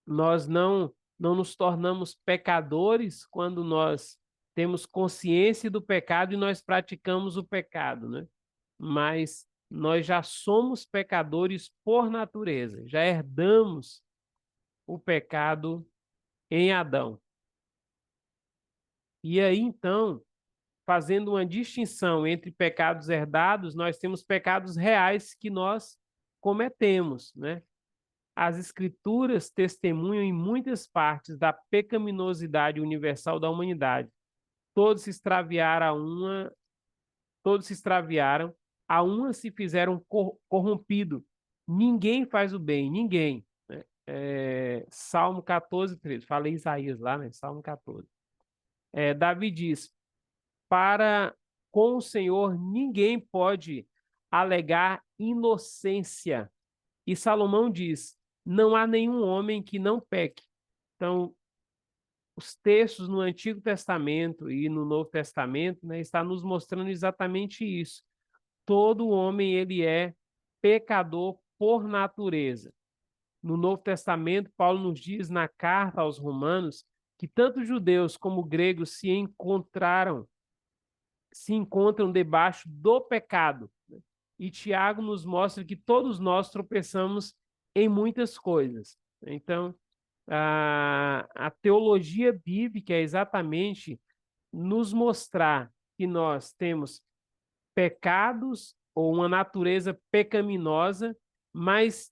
nós não nos tornamos pecadores quando nós temos consciência do pecado e nós praticamos o pecado, né? Mas nós já somos pecadores por natureza, já herdamos o pecado em Adão. E aí, então, fazendo uma distinção entre pecados herdados, nós temos pecados reais que nós cometemos, né? As escrituras testemunham em muitas partes da pecaminosidade universal da humanidade. Todos se extraviaram a uma se fizeram corrompido. Ninguém faz o bem, ninguém, né? Salmo 14, 13. Falei Isaías lá, né? Salmo 14. Davi diz: para com o Senhor ninguém pode alegar inocência. E Salomão diz: não há nenhum homem que não peque. Então, os textos no Antigo Testamento e no Novo Testamento, né, está nos mostrando exatamente isso. Todo homem ele é pecador por natureza. No Novo Testamento, Paulo nos diz na carta aos Romanos que tanto judeus como gregos se encontram debaixo do pecado. E Tiago nos mostra que todos nós tropeçamos em muitas coisas. Então, a teologia bíblica é exatamente nos mostrar que nós temos pecados ou uma natureza pecaminosa, mas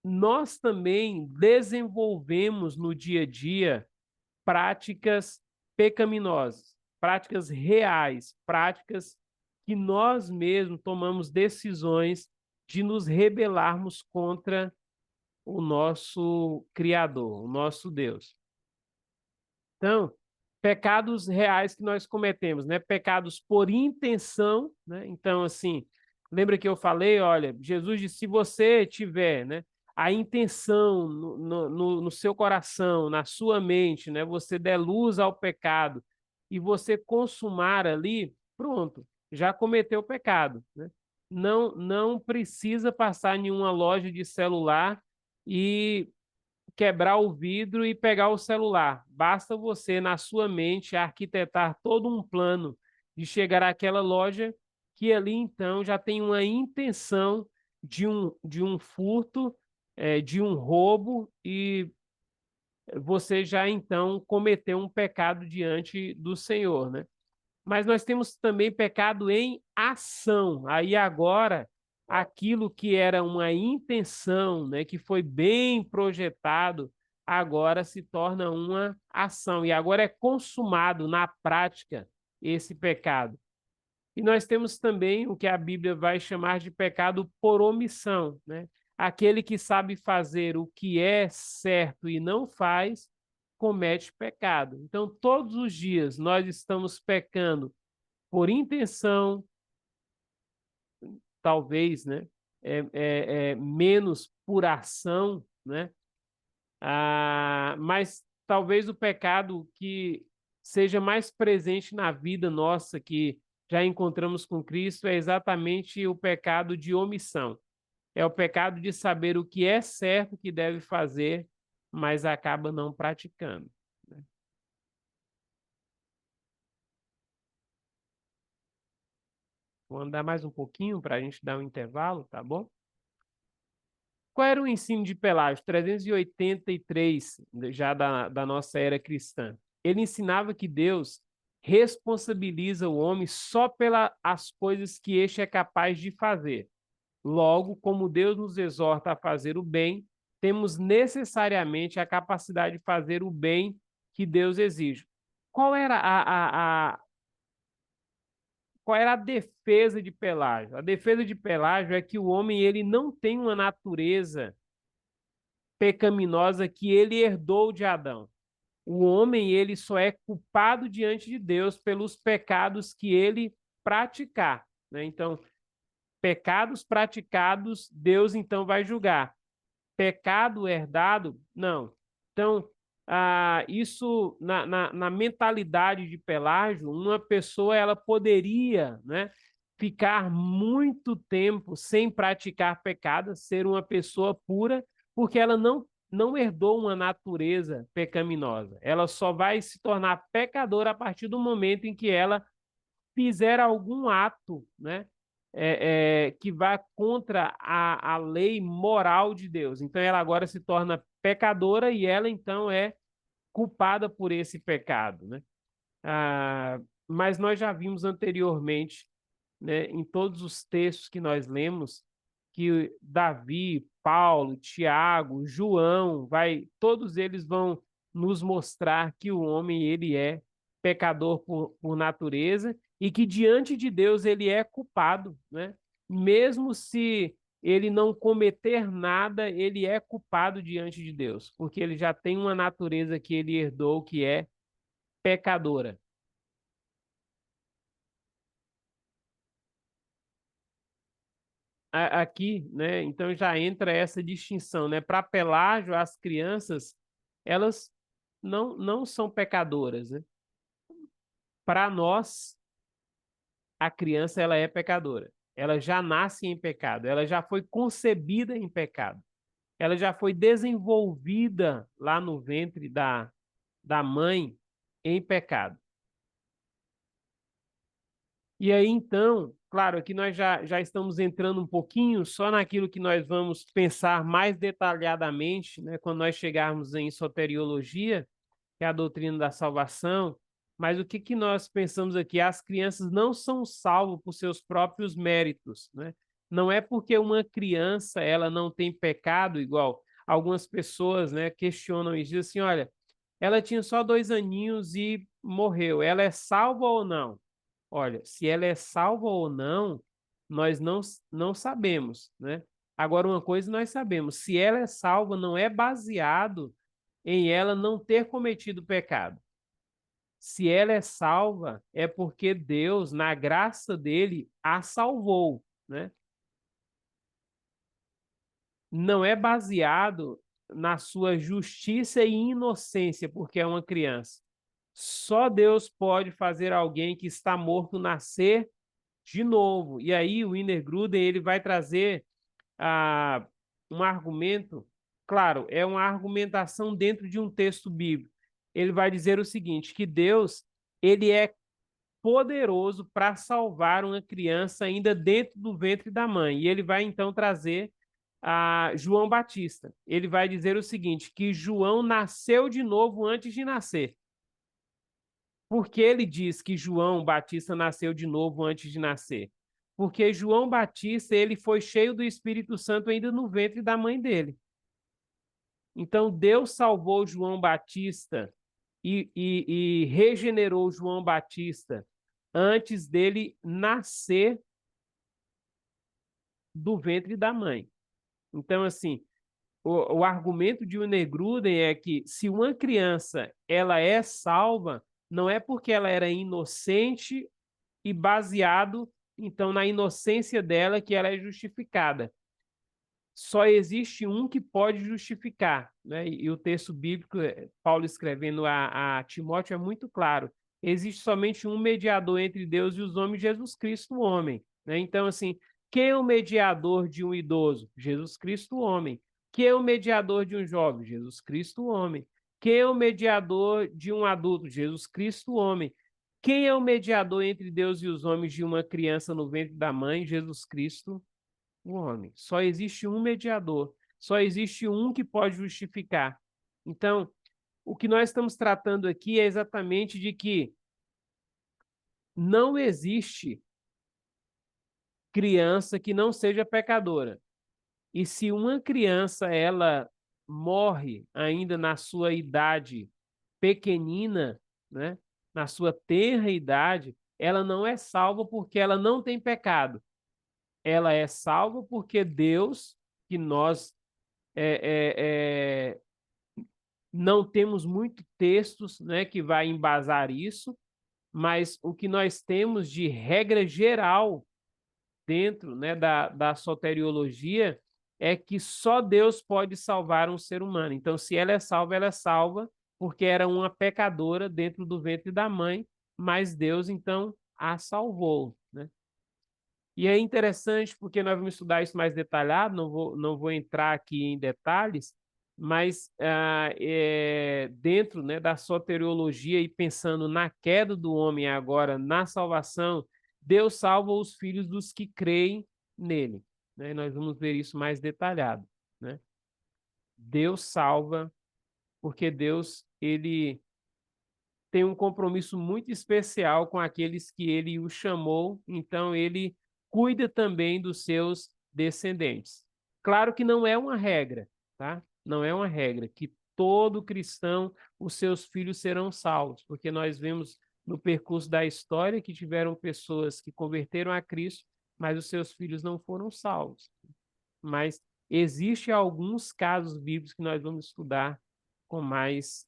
nós também desenvolvemos no dia a dia práticas pecaminosas, práticas reais, práticas que nós mesmos tomamos decisões de nos rebelarmos contra o nosso Criador, o nosso Deus. Então, pecados reais que nós cometemos, né? Pecados por intenção, né? Então, assim, lembra que eu falei, olha, Jesus disse, se você tiver, né, a intenção no seu coração, na sua mente, né, você der luz ao pecado e você consumar ali, pronto, já cometeu o pecado, né? Não precisa passar em nenhuma loja de celular e quebrar o vidro e pegar o celular. Basta você, na sua mente, arquitetar todo um plano de chegar àquela loja, que ali, então, já tem uma intenção de um furto, de um roubo, e você já, então, cometeu um pecado diante do Senhor, né? Mas nós temos também pecado em ação. Aí agora, aquilo que era uma intenção, né, que foi bem projetado, agora se torna uma ação. E agora é consumado na prática esse pecado. E nós temos também o que a Bíblia vai chamar de pecado por omissão, né? Aquele que sabe fazer o que é certo e não faz, comete pecado. Então, todos os dias nós estamos pecando por intenção, talvez, né? Menos por ação, né? Mas talvez o pecado que seja mais presente na vida nossa, que já encontramos com Cristo, é exatamente o pecado de omissão. É o pecado de saber o que é certo que deve fazer, mas acaba não praticando. Vou andar mais um pouquinho para a gente dar um intervalo, tá bom? Qual era o ensino de Pelágio? 383, já da nossa era cristã. Ele ensinava que Deus responsabiliza o homem só pelas coisas que este é capaz de fazer. Logo, como Deus nos exorta a fazer o bem, temos necessariamente a capacidade de fazer o bem que Deus exige. Qual era qual era a defesa de Pelágio? A defesa de Pelágio é que o homem ele não tem uma natureza pecaminosa que ele herdou de Adão. O homem ele só é culpado diante de Deus pelos pecados que ele praticar, né? Então, pecados praticados, Deus então vai julgar. Pecado herdado, não. Então, isso na mentalidade de Pelágio, uma pessoa ela poderia, né, ficar muito tempo sem praticar pecado, ser uma pessoa pura, porque ela não herdou uma natureza pecaminosa. Ela só vai se tornar pecadora a partir do momento em que ela fizer algum ato, né, que vá contra a lei moral de Deus. Então, ela agora se torna pecadora e ela, então, é culpada por esse pecado, né? Mas nós já vimos anteriormente, né, em todos os textos que nós lemos, que Davi, Paulo, Tiago, João, todos eles vão nos mostrar que o homem ele é pecador por natureza e que diante de Deus ele é culpado, né? Mesmo se ele não cometer nada, ele é culpado diante de Deus, porque ele já tem uma natureza que ele herdou que é pecadora. Aqui, né? Então já entra essa distinção, né? Para Pelágio, as crianças, elas não são pecadoras, né? Para nós, a criança ela é pecadora. Ela já nasce em pecado, ela já foi concebida em pecado. Ela já foi desenvolvida lá no ventre da mãe em pecado. E aí, então, claro, aqui nós já estamos entrando um pouquinho só naquilo que nós vamos pensar mais detalhadamente, né, quando nós chegarmos em soteriologia, que é a doutrina da salvação. Mas o que nós pensamos aqui? As crianças não são salvas por seus próprios méritos, né? Não é porque uma criança ela não tem pecado, igual algumas pessoas, né, questionam e dizem assim, olha, ela tinha só 2 aninhos e morreu, ela é salva ou não? Olha, se ela é salva ou não, nós não sabemos, né? Agora, uma coisa nós sabemos, se ela é salva, não é baseado em ela não ter cometido pecado. Se ela é salva, é porque Deus, na graça dele, a salvou, né? Não é baseado na sua justiça e inocência, porque é uma criança. Só Deus pode fazer alguém que está morto nascer de novo. E aí o Wiener Gruden ele vai trazer um argumento, claro, é uma argumentação dentro de um texto bíblico. Ele vai dizer o seguinte, que Deus ele é poderoso para salvar uma criança ainda dentro do ventre da mãe. E ele vai então trazer João Batista. Ele vai dizer o seguinte, que João nasceu de novo antes de nascer. Por que ele diz que João Batista nasceu de novo antes de nascer? Porque João Batista ele foi cheio do Espírito Santo ainda no ventre da mãe dele. Então Deus salvou João Batista e regenerou João Batista antes dele nascer do ventre da mãe. Então, assim, o argumento de Wiener Gruden é que se uma criança ela é salva, não é porque ela era inocente e baseado, então, na inocência dela que ela é justificada. Só existe um que pode justificar, né? E o texto bíblico, Paulo escrevendo a Timóteo, é muito claro. Existe somente um mediador entre Deus e os homens, Jesus Cristo, o homem, né? Então, assim, Quem é o mediador de um idoso? Jesus Cristo, homem. Quem é o mediador de um jovem? Jesus Cristo, homem. Quem é o mediador de um adulto? Jesus Cristo, homem. Quem é o mediador entre Deus e os homens de uma criança no ventre da mãe? Jesus Cristo, o homem. Só existe um mediador. Só existe um que pode justificar. Então, o que nós estamos tratando aqui é exatamente de que não existe criança que não seja pecadora. E se uma criança ela morre ainda na sua idade pequenina, né, na sua tenra idade, ela não é salva porque ela não tem pecado. Ela é salva porque Deus, que nós não temos muitos textos, né, que vai embasar isso, mas o que nós temos de regra geral dentro, né, da soteriologia é que só Deus pode salvar um ser humano. Então, se ela é salva porque era uma pecadora dentro do ventre da mãe, mas Deus, então, a salvou, né? E é interessante porque nós vamos estudar isso mais detalhado, não vou entrar aqui em detalhes, mas dentro, né, da soteriologia e pensando na queda do homem agora, na salvação, Deus salva os filhos dos que creem nele, né? Nós vamos ver isso mais detalhado, né? Deus salva porque Deus, ele tem um compromisso muito especial com aqueles que ele o chamou, então ele cuida também dos seus descendentes. Claro que não é uma regra, tá? Não é uma regra que todo cristão, os seus filhos serão salvos, porque nós vemos no percurso da história que tiveram pessoas que converteram a Cristo, mas os seus filhos não foram salvos. Mas existem alguns casos bíblicos que nós vamos estudar com mais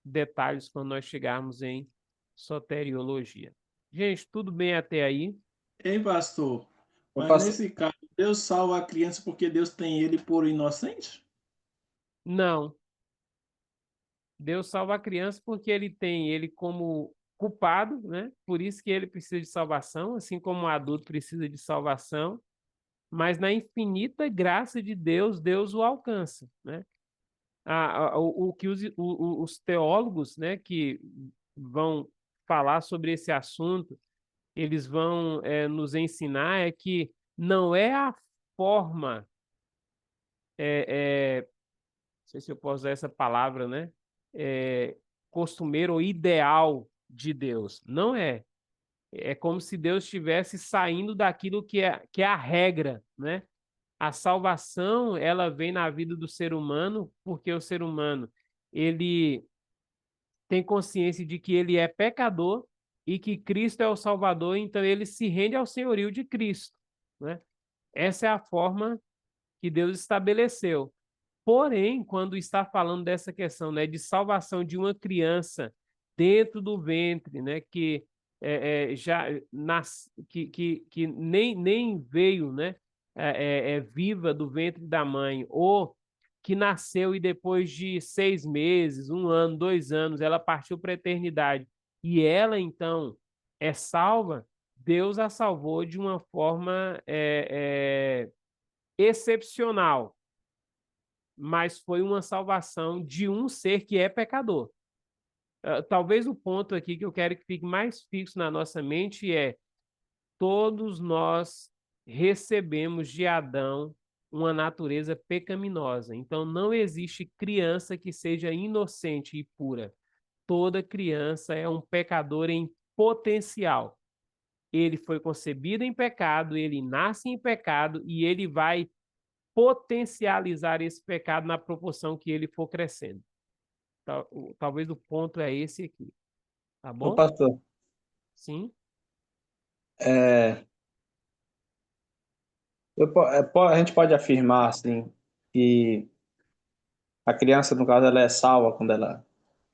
detalhes quando nós chegarmos em soteriologia. Gente, tudo bem até aí? Ei, pastor, Eu mas passo- nesse caso, Deus salva a criança porque Deus tem ele por inocente? Não. Deus salva a criança porque ele tem ele como culpado, né? Por isso que ele precisa de salvação, assim como o adulto precisa de salvação, mas na infinita graça de Deus, Deus o alcança, né? O que os teólogos, né, que vão falar sobre esse assunto, eles vão nos ensinar é que não é a forma, não sei se eu posso usar essa palavra, né? Costumeira ou ideal de Deus. Não é. É como se Deus estivesse saindo daquilo que é a regra, né? A salvação, ela vem na vida do ser humano porque o ser humano, ele tem consciência de que ele é pecador e que Cristo é o Salvador, então ele se rende ao senhorio de Cristo, né? Essa é a forma que Deus estabeleceu. Porém, quando está falando dessa questão, né, de salvação de uma criança dentro do ventre, né, que já que nem veio, né, viva do ventre da mãe, ou que nasceu e depois de 6 meses, 1 ano, 2 anos, ela partiu para a eternidade e ela então é salva, Deus a salvou de uma forma excepcional, mas foi uma salvação de um ser que é pecador. Talvez o ponto aqui que eu quero que fique mais fixo na nossa mente é: todos nós recebemos de Adão uma natureza pecaminosa. Então, não existe criança que seja inocente e pura. Toda criança é um pecador em potencial. Ele foi concebido em pecado, ele nasce em pecado e ele vai potencializar esse pecado na proporção que ele for crescendo. Talvez o ponto é esse aqui, tá Ô, bom? pastor, Sim? é, a gente pode afirmar assim que a criança, no caso, ela é salva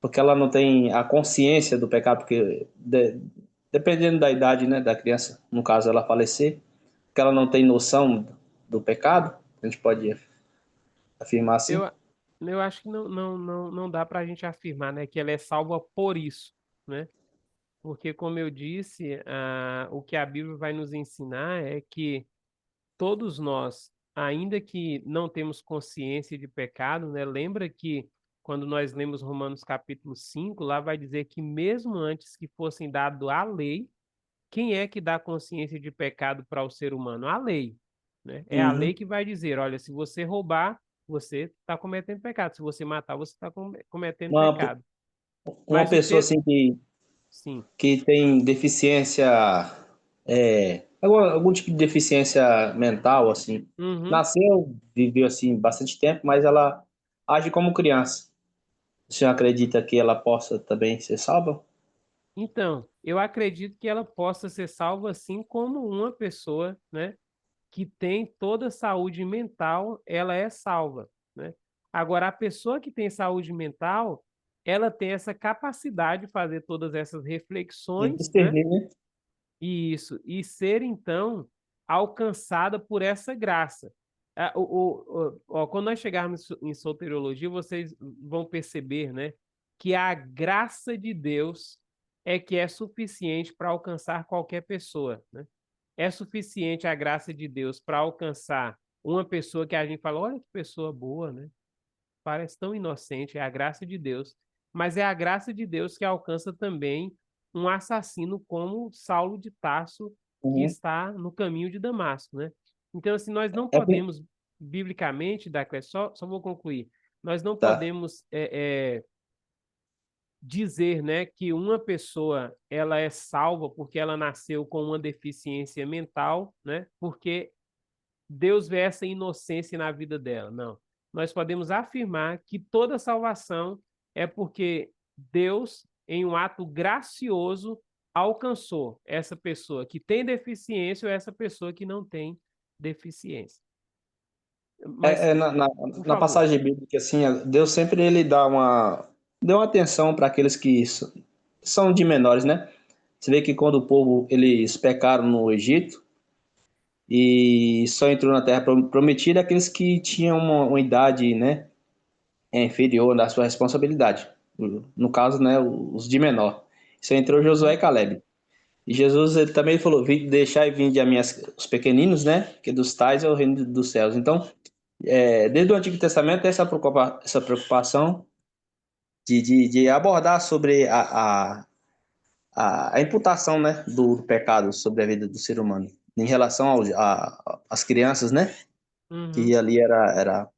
porque ela não tem a consciência do pecado, porque dependendo da idade, né, da criança, no caso, ela falecer, que ela não tem noção do pecado, a gente pode afirmar assim. Eu, eu acho que não dá para a gente afirmar, né, que ela é salva por isso, né? porque, como eu disse, o que a Bíblia vai nos ensinar é que todos nós, ainda que não temos consciência de pecado, né? Lembra que quando nós lemos Romanos capítulo 5, lá vai dizer que mesmo antes que fossem dado a lei, quem é que dá consciência de pecado para o ser humano? A lei, né? É a lei Uhum. que vai dizer, olha, se você roubar, você está cometendo pecado. Se você matar, você está cometendo Uma, pecado. uma Mas o pessoa texto, assim sim. que tem deficiência, algum tipo de deficiência mental, assim, Uhum. nasceu, viveu assim bastante tempo, mas ela age como criança. O senhor acredita que ela possa também ser salva? Então, eu acredito que ela possa ser salva assim como uma pessoa, né, que tem toda a saúde mental, ela é salva, né? Agora, a pessoa que tem saúde mental, ela tem essa capacidade de fazer todas essas De reflexões, né? discernir, né? E ser, então, alcançada por essa graça. Quando nós chegarmos em soteriologia, vocês vão perceber, né, que a graça de Deus é que é suficiente para alcançar qualquer pessoa, né? É suficiente a graça de Deus para alcançar uma pessoa que a gente fala, olha que pessoa boa, né? Parece tão inocente, é a graça de Deus. Mas é a graça de Deus que alcança também um assassino como Saulo de Tarso, que Uhum. está no caminho de Damasco, né? Então, assim, nós não É, por- podemos, biblicamente, só vou concluir, nós não tá. podemos dizer, né, que uma pessoa ela é salva porque ela nasceu com uma deficiência mental, né? Porque Deus vê essa inocência na vida dela. Não. Nós podemos afirmar que toda salvação é porque Deus, em um ato gracioso, alcançou essa pessoa que tem deficiência ou essa pessoa que não tem deficiência. Mas, É, é na, na, por na favor. passagem bíblica, assim, Deus sempre ele deu uma atenção para aqueles que são de menores, né? Você vê que quando o povo, eles pecaram no Egito e só entrou na terra prometida aqueles que tinham uma idade, né, inferior na sua responsabilidade. No caso, né, os de menor. Só entrou Josué e Uhum, Caleb. E Jesus ele também falou: deixai vinde a minhas, os pequeninos, né, que dos tais é o reino dos céus. Então, desde o Antigo Testamento, tem essa preocupação de abordar sobre a imputação, né, do pecado sobre a vida do ser humano. Em relação às crianças, né, que uhum, ali era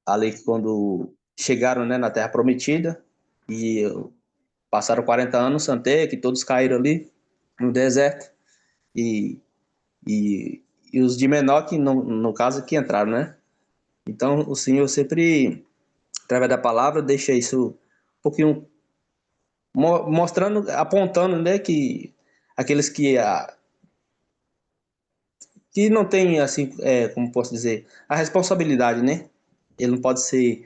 a lei que quando chegaram, né, na Terra Prometida e passaram 40 anos, Santé, que todos caíram ali no deserto e, e, e os de menor, que no caso, que entraram, né? Então, o Senhor sempre, através da palavra, deixa isso um pouquinho mostrando, apontando, né, que aqueles que não têm, assim, como posso dizer, a responsabilidade, né? Ele não pode ser,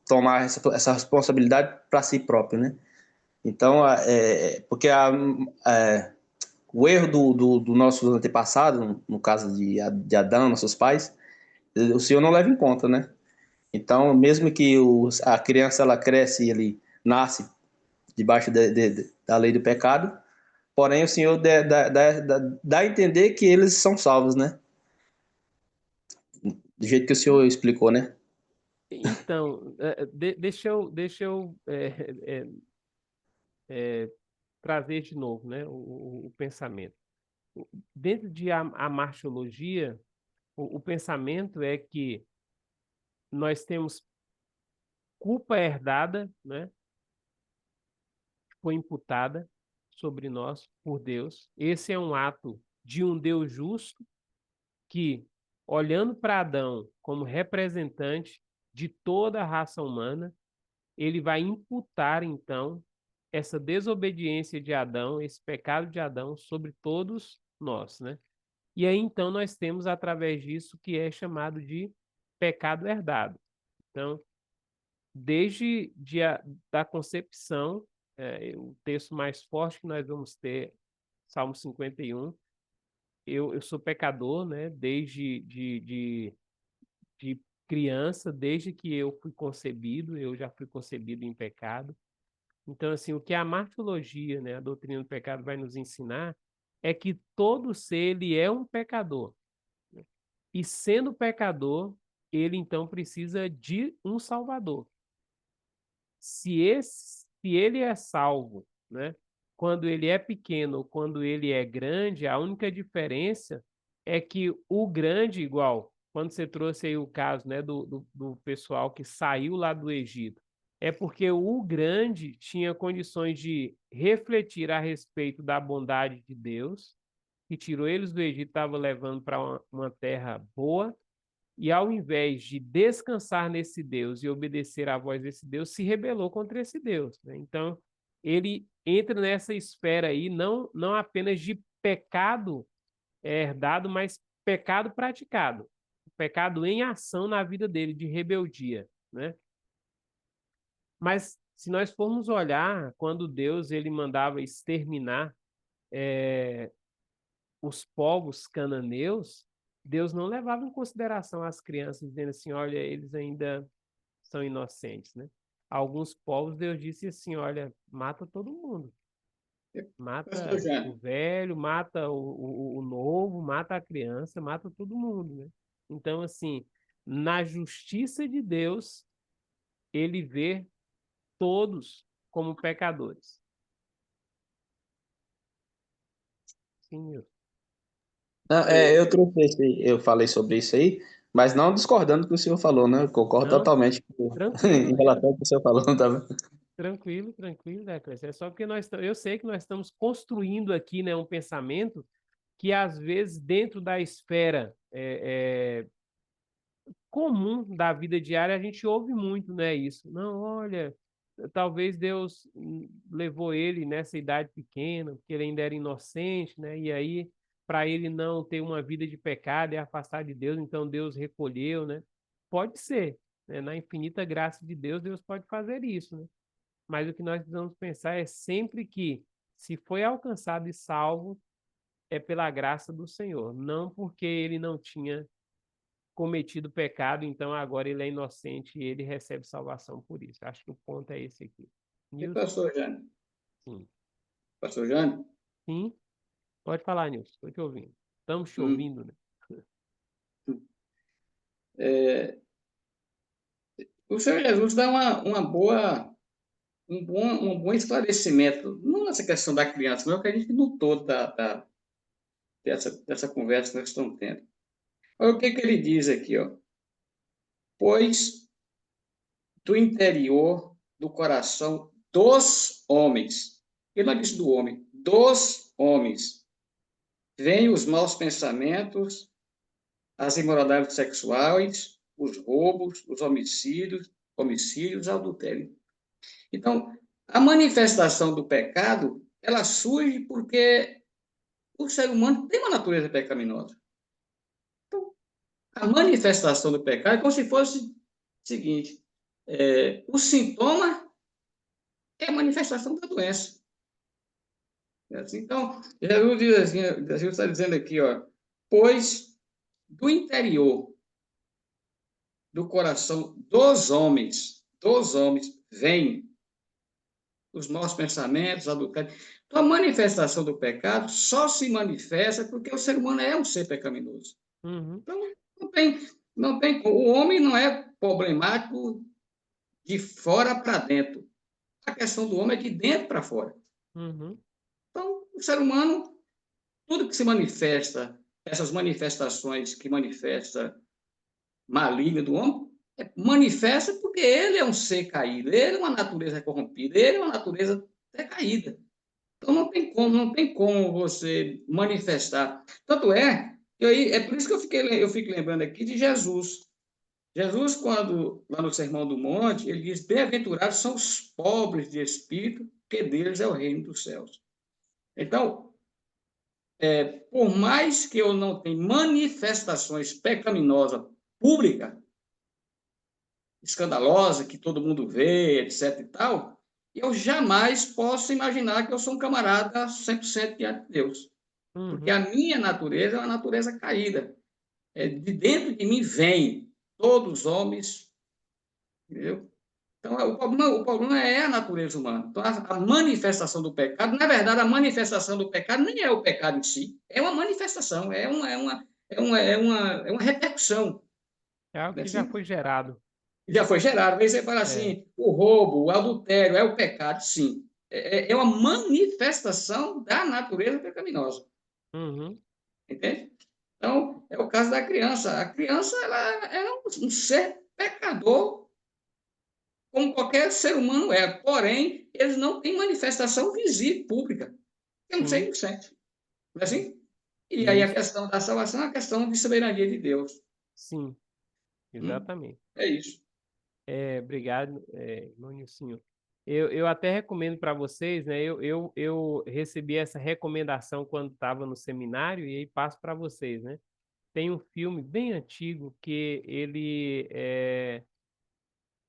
tomar essa responsabilidade para si próprio, né? Então, porque o erro do nosso antepassado, no caso de Adão, nossos pais, o Senhor não leva em conta, né? Então, mesmo que a criança ela cresce e ele nasce debaixo da lei do pecado, porém o Senhor dá a entender que eles são salvos, né? Do jeito que o Senhor explicou, né? Então, trazer de novo, né, o pensamento. Dentro de a martiologia, o pensamento é que nós temos culpa herdada, né, foi imputada sobre nós por Deus. Esse é um ato de um Deus justo que, olhando para Adão como representante de toda a raça humana, ele vai imputar, então, essa desobediência de Adão, esse pecado de Adão sobre todos nós, né? E aí, então, nós temos, através disso, que é chamado de pecado herdado. Então, da concepção, o texto mais forte que nós vamos ter, Salmo 51, eu sou pecador, né? De criança, desde que eu fui concebido, eu já fui concebido em pecado. Então, assim, o que a martiologia, né, a doutrina do pecado vai nos ensinar é que todo ser ele é um pecador. Né? E sendo pecador, ele então precisa de um salvador. Se ele é salvo, né, quando ele é pequeno ou quando ele é grande, a única diferença é que o grande, igual, quando você trouxe aí o caso, né, do pessoal que saiu lá do Egito, é porque o grande tinha condições de refletir a respeito da bondade de Deus, que tirou eles do Egito, estava levando para uma terra boa, e ao invés de descansar nesse Deus e obedecer à voz desse Deus, se rebelou contra esse Deus. Né? Então, ele entra nessa esfera aí, não apenas de pecado herdado, mas pecado praticado. Pecado em ação na vida dele, de rebeldia. Né? Mas, se nós formos olhar, quando Deus ele mandava exterminar os povos cananeus, Deus não levava em consideração as crianças, dizendo assim, olha, eles ainda são inocentes, né? Alguns povos, Deus disse assim, olha, mata todo mundo. Pastor Mata o Jânio, velho, mata o novo, mata a criança, mata todo mundo, né? Então, assim, na justiça de Deus, ele vê todos como pecadores. Sim, Nilson. Não, eu trouxe eu falei sobre isso aí, mas não discordando do que o senhor falou, né? Eu concordo Não, totalmente tranquilo, em relação ao que o senhor falou, tá vendo? tranquilo, tranquilo, né, Cleiton? É só porque eu sei que nós estamos construindo aqui, né, um pensamento que às vezes dentro da esfera comum da vida diária a gente ouve muito, né, isso. Não, olha, talvez Deus levou ele nessa idade pequena, porque ele ainda era inocente, né? E aí para ele não ter uma vida de pecado e afastar de Deus, então Deus recolheu, né? Pode ser, né? Na infinita graça de Deus, Deus pode fazer isso, né? Mas o que nós precisamos pensar é sempre que, se foi alcançado e salvo, é pela graça do Senhor, não porque ele não tinha cometido pecado, então agora ele é inocente e ele recebe salvação por isso. Acho que o ponto é esse aqui. e Nilson? pastor Jânio? Sim. Pastor Jânio? Sim, pode falar, Nilson, estou te ouvindo. Estamos te Hum, ouvindo, né? é, o Senhor Jesus dá um bom esclarecimento, não nessa questão da criança, mas é o que a gente notou dessa conversa que nós estamos tendo. Olha o que ele diz aqui, ó. Pois do interior do coração dos homens, ele não disse do homem, dos homens, vêm os maus pensamentos, as imoralidades sexuais, os roubos, os homicídios, adultério. Então, a manifestação do pecado, ela surge porque o ser humano tem uma natureza pecaminosa. Então, a manifestação do pecado é como se fosse o seguinte: o sintoma é a manifestação da doença. Então, Jesus diz assim, Jesus está dizendo aqui, ó, pois do interior do coração dos homens, vem os maus pensamentos, adultério. Então, a manifestação do pecado só se manifesta porque o ser humano é um ser pecaminoso. Uhum, Então, não tem, o homem não é problemático de fora para dentro. A questão do homem é de dentro para fora. uhum, Então, o ser humano, tudo que se manifesta, essas manifestações que manifesta maligna do homem, manifesta porque ele é um ser caído, ele é uma natureza corrompida, ele é uma natureza decaída. Então não tem como você manifestar. Tanto é que aí, é por isso que eu fico lembrando aqui de Jesus. Jesus, quando lá no Sermão do Monte, ele diz: bem-aventurados são os pobres de espírito, porque deles é o reino dos céus. Então, por mais que eu não tenha manifestações pecaminosas públicas, escandalosa, que todo mundo vê, etc e tal, eu jamais posso imaginar que eu sou um camarada 100% diante de Deus. Porque uhum, a minha natureza é uma natureza caída. De dentro de mim vem todos os homens, entendeu? Então, o problema é a natureza humana. Então, a manifestação do pecado, na verdade, a manifestação do pecado nem é o pecado em si, é uma manifestação, é uma repercussão, É algo né, que já assim? foi gerado. Já foi gerado. Aí você fala É. assim, o roubo, o adultério, é o pecado? Sim. É uma manifestação da natureza pecaminosa, Uhum. entende? Então, é o caso da criança. A criança, ela é um ser pecador, como qualquer ser humano é. Porém, eles não têm manifestação visível, pública. É um ser Sim, inocente. Não é assim? E aí a isso. questão da salvação é a questão de soberania de Deus. Sim, Hum? exatamente. É isso. Obrigado, irmão Nilcinho. Eu até recomendo para vocês, né? Eu recebi essa recomendação quando estava no seminário e aí passo para vocês, né? Tem um filme bem antigo que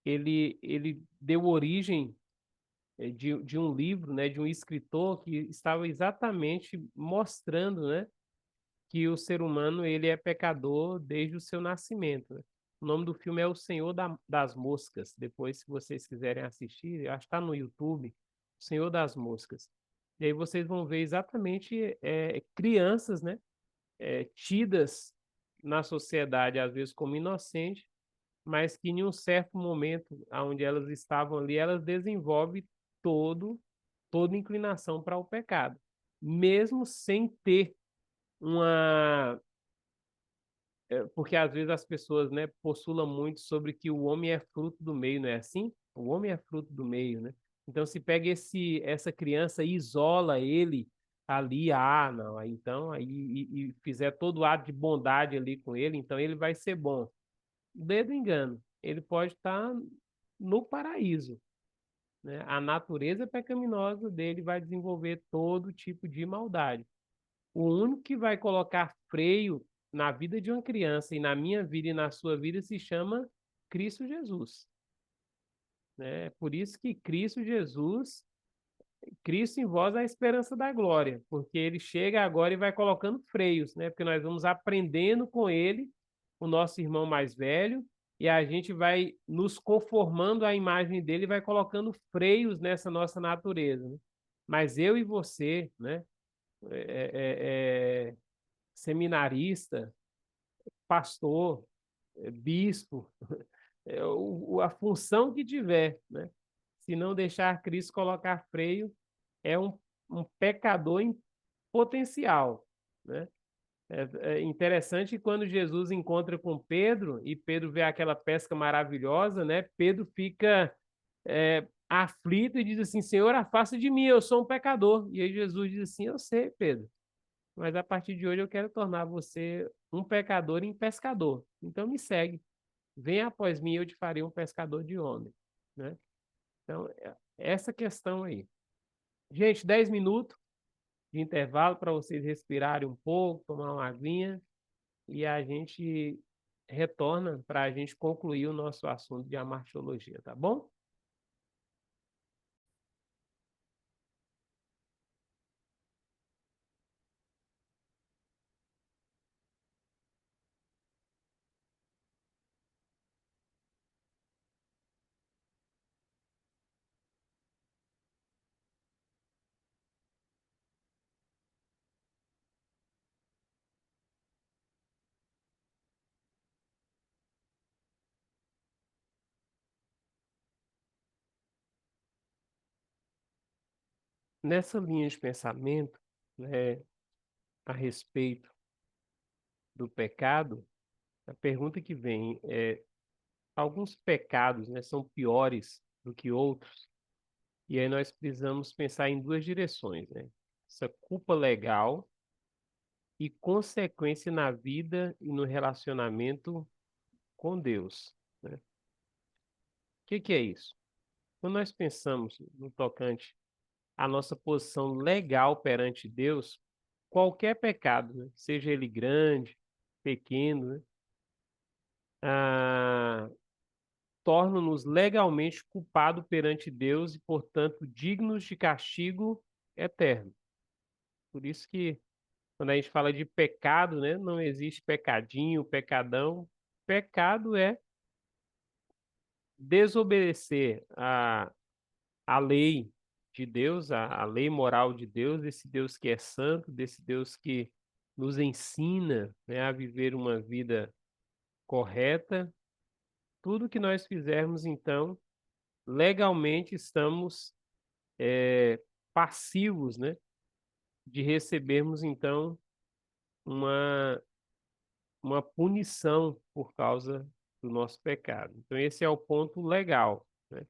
ele deu origem de um livro, né? De um escritor que estava exatamente mostrando, né? Que o ser humano ele é pecador desde o seu nascimento, né? O nome do filme é O Senhor das Moscas. Depois, se vocês quiserem assistir, eu acho que está no YouTube, O Senhor das Moscas. E aí vocês vão ver exatamente crianças, né, tidas na sociedade, às vezes como inocentes, mas que em um certo momento, onde elas estavam ali, elas desenvolvem todo, toda inclinação para o pecado, mesmo sem ter uma porque às vezes as pessoas, né, postulam muito sobre que o homem é fruto do meio, não é assim? O homem é fruto do meio, né? Então se pega essa criança e isola ele ali, não, aí então aí e fizer todo o ato de bondade ali com ele, então ele vai ser bom. Dedo engano, ele pode estar no paraíso, né? A natureza pecaminosa dele vai desenvolver todo tipo de maldade. O único que vai colocar freio na vida de uma criança e na minha vida e na sua vida se chama Cristo Jesus, né? Por isso que Cristo Jesus, Cristo em vós é a esperança da glória, porque ele chega agora e vai colocando freios, né? Porque nós vamos aprendendo com ele, o nosso irmão mais velho, e a gente vai nos conformando à imagem dele e vai colocando freios nessa nossa natureza, né? Mas eu e você, né? Seminarista, pastor, bispo, a função que tiver, né? Se não deixar Cristo colocar freio, é um pecador em potencial, né? É interessante que quando Jesus encontra com Pedro e Pedro vê aquela pesca maravilhosa, né? Pedro fica aflito e diz assim: Senhor, afasta de mim, eu sou um pecador. E aí Jesus diz assim: Eu sei, Pedro, mas a partir de hoje eu quero tornar você um pecador em pescador. Então me segue. Venha após mim, eu te farei um pescador de homem, né? Então, essa questão aí. Gente, 10 minutos de intervalo para vocês respirarem um pouco, tomar uma aguinha e a gente retorna para a gente concluir o nosso assunto de amartiologia, tá bom? Nessa linha de pensamento, né, a respeito do pecado, a pergunta que vem é: alguns pecados, né, são piores do que outros? E aí nós precisamos pensar em duas direções, né? Essa culpa legal e consequência na vida e no relacionamento com Deus, né? O que é isso? Quando nós pensamos no tocante à nossa posição legal perante Deus, qualquer pecado, né, seja ele grande, pequeno, né, ah, torna-nos legalmente culpados perante Deus e, portanto, dignos de castigo eterno. Por isso que quando a gente fala de pecado, né, não existe pecadinho, pecadão. Pecado é desobedecer a lei de Deus, a lei moral de Deus, desse Deus que é santo, desse Deus que nos ensina, né, a viver uma vida correta, tudo que nós fizermos, então, legalmente estamos passivos, né, de recebermos, então, uma, uma punição por causa do nosso pecado. Então, esse é o ponto legal, né?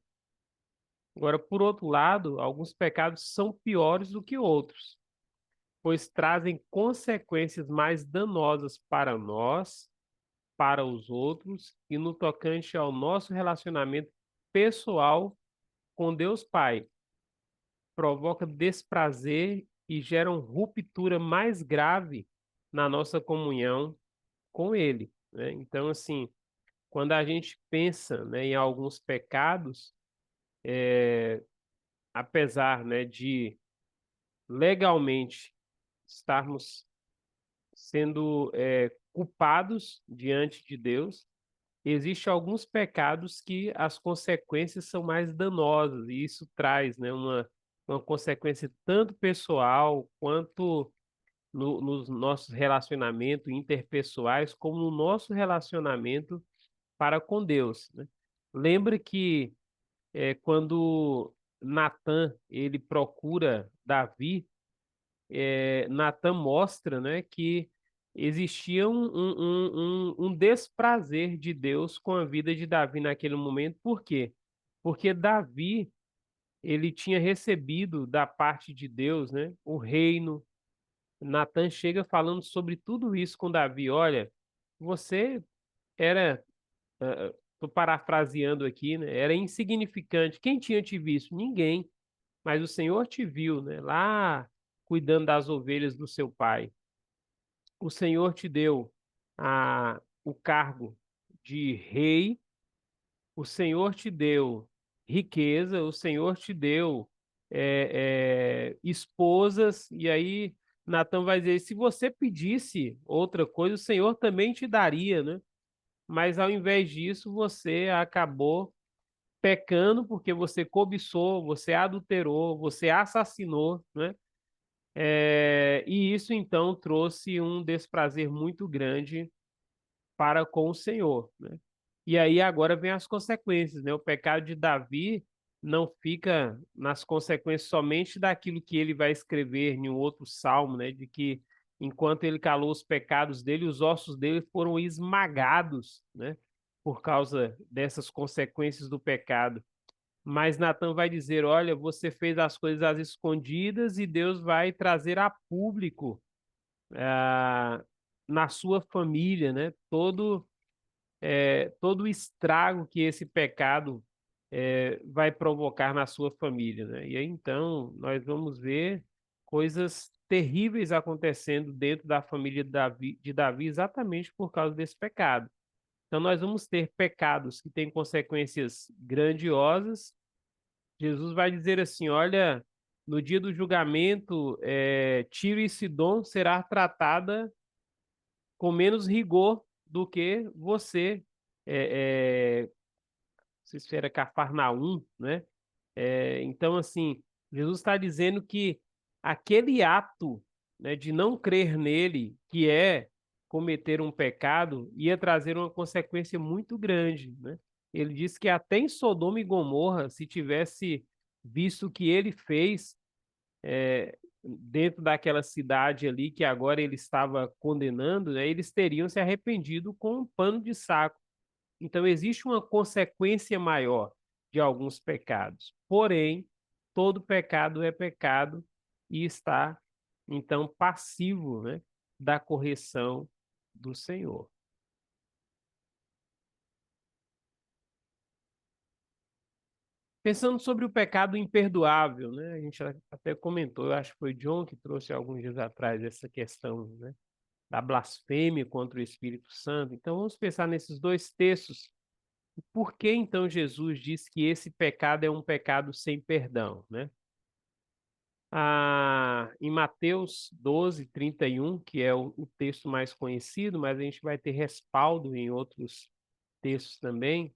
Agora, por outro lado, alguns pecados são piores do que outros, pois trazem consequências mais danosas para nós, para os outros e no tocante ao nosso relacionamento pessoal com Deus Pai. Provoca desprazer e geram ruptura mais grave na nossa comunhão com Ele, né? Então, assim, quando a gente pensa, né, em alguns pecados, apesar, né, de legalmente estarmos sendo culpados diante de Deus, existem alguns pecados que as consequências são mais danosas, e isso traz, né, uma consequência tanto pessoal quanto nos nossos relacionamentos interpessoais, como no nosso relacionamento para com Deus, né? Lembra que quando Natan ele procura Davi, Natan mostra, né, que existia um desprazer de Deus com a vida de Davi naquele momento. Por quê? Porque Davi ele tinha recebido da parte de Deus, né, o reino. Natan chega falando sobre tudo isso com Davi. Olha, você era, estou parafraseando aqui, né, era insignificante. Quem tinha te visto? Ninguém. Mas o Senhor te viu, né, lá cuidando das ovelhas do seu pai. O Senhor te deu o cargo de rei, o Senhor te deu riqueza, o Senhor te deu esposas, e aí Natan vai dizer, se você pedisse outra coisa, o Senhor também te daria, né? Mas ao invés disso, você acabou pecando porque você cobiçou, você adulterou, você assassinou, né? E isso então trouxe um desprazer muito grande para com o Senhor, né? E aí agora vem as consequências, né? O pecado de Davi não fica nas consequências somente daquilo que ele vai escrever em um outro salmo, né? De que enquanto ele calou os pecados dele, os ossos dele foram esmagados, né? Por causa dessas consequências do pecado. Mas Natan vai dizer: olha, você fez as coisas às escondidas e Deus vai trazer a público, na sua família, né? Todo o estrago que esse pecado vai provocar na sua família, né? E aí então nós vamos ver coisas terríveis acontecendo dentro da família de Davi exatamente por causa desse pecado. Então nós vamos ter pecados que têm consequências grandiosas. Jesus vai dizer assim: olha, no dia do julgamento, Tiro e Sidom será tratada com menos rigor do que você, se era Cafarnaum, né? Então, assim, Jesus está dizendo que aquele ato, né, de não crer nele, que é cometer um pecado, ia trazer uma consequência muito grande, né? Ele disse que até em Sodoma e Gomorra, se tivesse visto o que ele fez dentro daquela cidade ali que agora ele estava condenando, né, eles teriam se arrependido com um pano de saco. Então, existe uma consequência maior de alguns pecados. Porém, todo pecado é pecado e está, então, passivo, né, da correção do Senhor. Pensando sobre o pecado imperdoável, né? A gente até comentou, eu acho que foi John que trouxe alguns dias atrás essa questão, né, da blasfêmia contra o Espírito Santo. Então, vamos pensar nesses dois textos. Por que então Jesus diz que esse pecado é um pecado sem perdão, né? Em Mateus 12:31, que é o texto mais conhecido, mas a gente vai ter respaldo em outros textos também.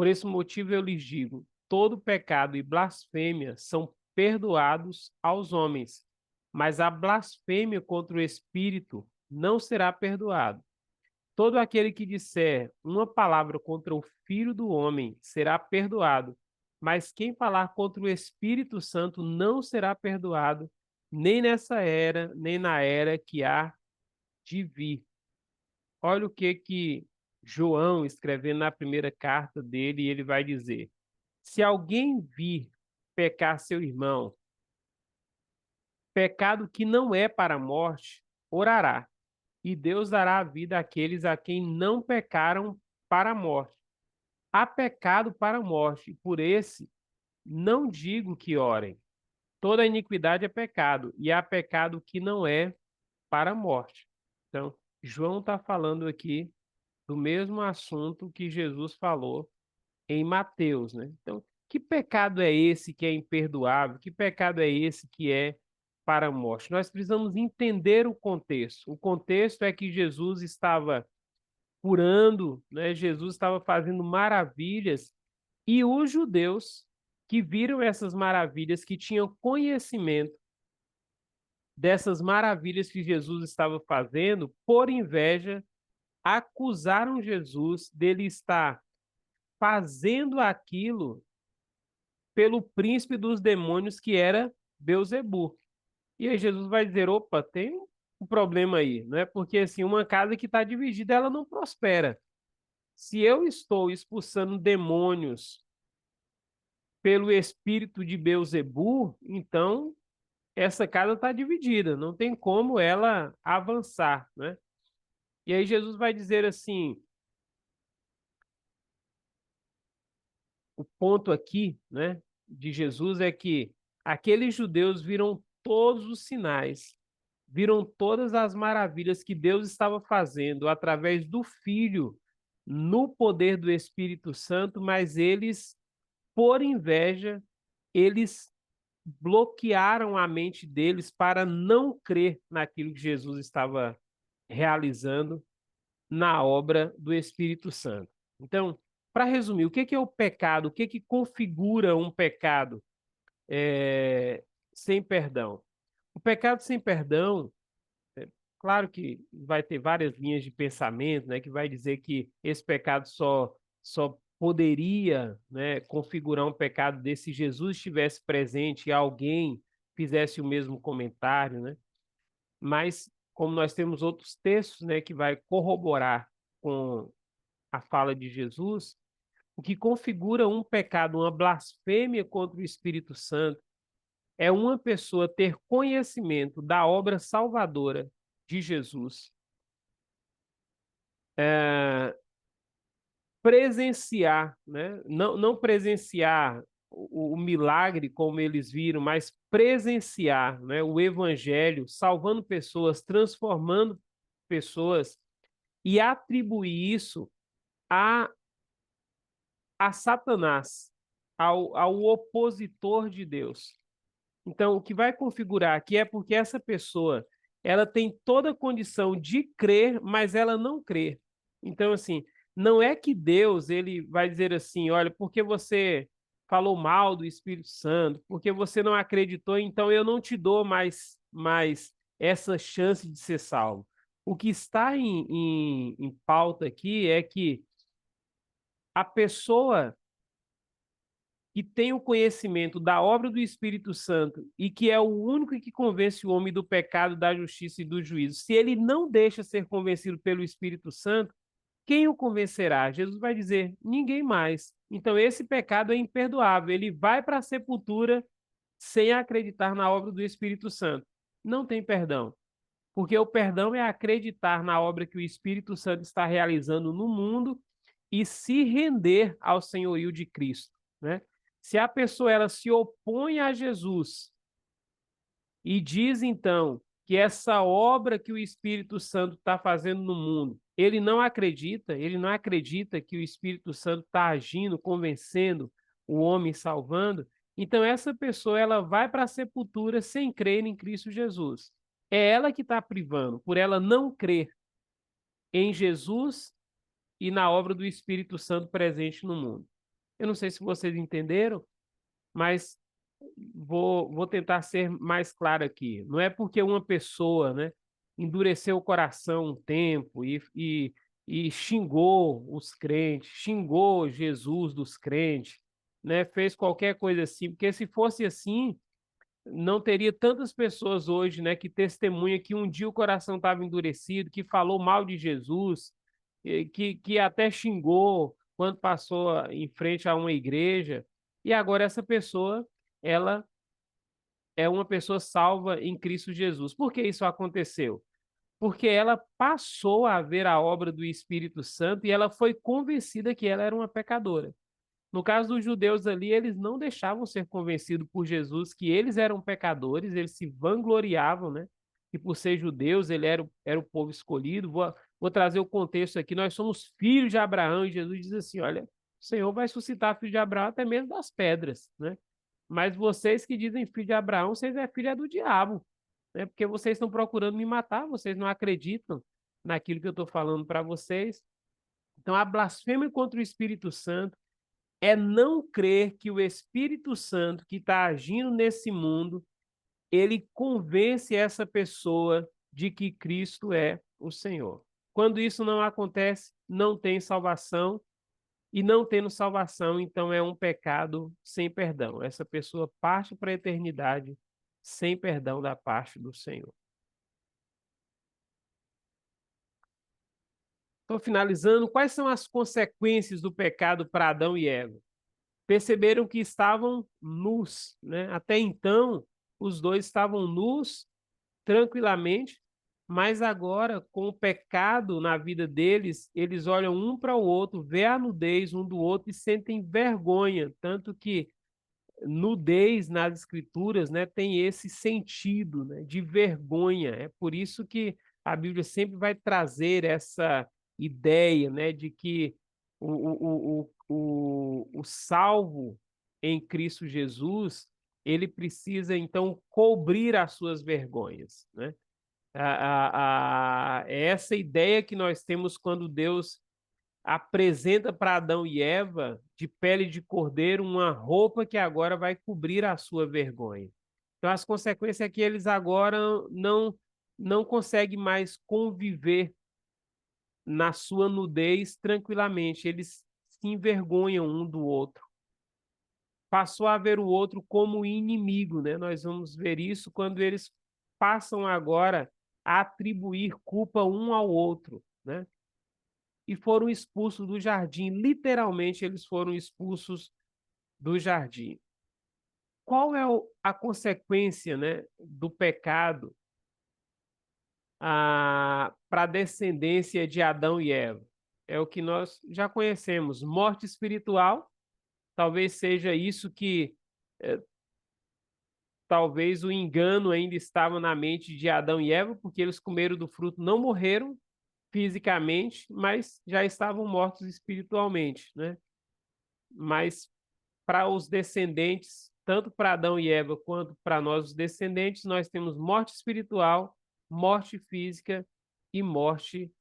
Por esse motivo eu lhes digo, todo pecado e blasfêmia são perdoados aos homens, mas a blasfêmia contra o Espírito não será perdoado. Todo aquele que disser uma palavra contra o Filho do Homem será perdoado, mas quem falar contra o Espírito Santo não será perdoado, nem nessa era, nem na era que há de vir. Olha o que João, escrevendo na primeira carta dele, ele vai dizer: se alguém vir pecar seu irmão, pecado que não é para a morte, orará, e Deus dará a vida àqueles a quem não pecaram para a morte. Há pecado para a morte, e por esse não digo que orem. Toda iniquidade é pecado, e há pecado que não é para a morte. Então, João está falando aqui do mesmo assunto que Jesus falou em Mateus, né? Então, que pecado é esse que é imperdoável? Que pecado é esse que é para a morte? Nós precisamos entender o contexto. O contexto é que Jesus estava curando, né? Jesus estava fazendo maravilhas e os judeus que viram essas maravilhas, que tinham conhecimento dessas maravilhas que Jesus estava fazendo, por inveja, acusaram Jesus dele estar fazendo aquilo pelo príncipe dos demônios que era Beelzebub. E aí Jesus vai dizer, opa, tem um problema aí, não é? Porque assim, uma casa que está dividida, ela não prospera. Se eu estou expulsando demônios pelo espírito de Beelzebub, então essa casa está dividida, não tem como ela avançar, né? E aí Jesus vai dizer assim, o ponto aqui, né, de Jesus é que aqueles judeus viram todos os sinais, viram todas as maravilhas que Deus estava fazendo através do Filho, no poder do Espírito Santo, mas eles, por inveja, eles bloquearam a mente deles para não crer naquilo que Jesus estava realizando na obra do Espírito Santo. Então, para resumir, o que é o pecado? O que configura um pecado sem perdão? O pecado sem perdão, claro que vai ter várias linhas de pensamento, né, que vai dizer que esse pecado só poderia, né, configurar um pecado desse se Jesus estivesse presente e alguém fizesse o mesmo comentário, né? Mas como nós temos outros textos, né, que vai corroborar com a fala de Jesus, o que configura um pecado, uma blasfêmia contra o Espírito Santo, é uma pessoa ter conhecimento da obra salvadora de Jesus, presenciar, né? Não presenciar o milagre como eles viram, mas presenciar, né, o evangelho, salvando pessoas, transformando pessoas e atribuir isso a Satanás, ao opositor de Deus. Então, o que vai configurar aqui é porque essa pessoa ela tem toda a condição de crer, mas ela não crê. Então, assim, não é que Deus ele vai dizer assim, olha, porque você falou mal do Espírito Santo, porque você não acreditou, então eu não te dou mais essa chance de ser salvo. O que está em pauta aqui é que a pessoa que tem o conhecimento da obra do Espírito Santo e que é o único que convence o homem do pecado, da justiça e do juízo, se ele não deixa ser convencido pelo Espírito Santo, quem o convencerá? Jesus vai dizer, ninguém mais. Então esse pecado é imperdoável, ele vai para a sepultura sem acreditar na obra do Espírito Santo. Não tem perdão, porque o perdão é acreditar na obra que o Espírito Santo está realizando no mundo e se render ao senhorio de Cristo, né? Se a pessoa ela se opõe a Jesus e diz então que essa obra que o Espírito Santo está fazendo no mundo, ele não acredita que o Espírito Santo está agindo, convencendo o homem, salvando, então essa pessoa ela vai para a sepultura sem crer em Cristo Jesus. É ela que está privando, por ela não crer em Jesus e na obra do Espírito Santo presente no mundo. Eu não sei se vocês entenderam, mas vou tentar ser mais claro aqui. Não é porque uma pessoa, né, endureceu o coração um tempo e xingou os crentes, xingou Jesus dos crentes, né, fez qualquer coisa assim, porque se fosse assim, não teria tantas pessoas hoje, né, que testemunha que um dia o coração estava endurecido, que falou mal de Jesus, que até xingou quando passou em frente a uma igreja, e agora essa pessoa, ela é uma pessoa salva em Cristo Jesus. Por que isso aconteceu? Porque ela passou a ver a obra do Espírito Santo e ela foi convencida que ela era uma pecadora. No caso dos judeus ali, eles não deixavam ser convencidos por Jesus que eles eram pecadores, eles se vangloriavam, né? E por ser judeus, ele era o povo escolhido. Vou trazer o contexto aqui. Nós somos filhos de Abraão, e Jesus diz assim: olha, o Senhor vai suscitar filho de Abraão até mesmo das pedras, né? Mas vocês que dizem filho de Abraão, vocês é filho do diabo, né? Porque vocês estão procurando me matar, vocês não acreditam naquilo que eu estou falando para vocês. Então, a blasfêmia contra o Espírito Santo é não crer que o Espírito Santo que está agindo nesse mundo, ele convence essa pessoa de que Cristo é o Senhor. Quando isso não acontece, não tem salvação, e não tendo salvação, então é um pecado sem perdão. Essa pessoa parte para a eternidade sem perdão da parte do Senhor. Estou finalizando. Quais são as consequências do pecado para Adão e Eva? Perceberam que estavam nus, né? Até então, os dois estavam nus tranquilamente, mas agora, com o pecado na vida deles, eles olham um para o outro, vê a nudez um do outro e sentem vergonha, tanto que nudez nas escrituras, né, tem esse sentido, né, de vergonha. É por isso que a Bíblia sempre vai trazer essa ideia, né, de que o salvo em Cristo Jesus, ele precisa, então, cobrir as suas vergonhas, né? É essa ideia que nós temos quando Deus apresenta para Adão e Eva, de pele de cordeiro, uma roupa que agora vai cobrir a sua vergonha. Então, as consequências é que eles agora não conseguem mais conviver na sua nudez tranquilamente, eles se envergonham um do outro. Passou a ver o outro como inimigo, né? Nós vamos ver isso quando eles passam agora a atribuir culpa um ao outro, né? E foram expulsos do jardim. Literalmente, eles foram expulsos do jardim. Qual é a consequência, né, do pecado para a descendência de Adão e Eva? É o que nós já conhecemos: morte espiritual. Talvez seja isso que talvez o engano ainda estava na mente de Adão e Eva, porque eles comeram do fruto, não morreram fisicamente, mas já estavam mortos espiritualmente, né? Mas para os descendentes, tanto para Adão e Eva quanto para nós, os descendentes, nós temos morte espiritual, morte física e morte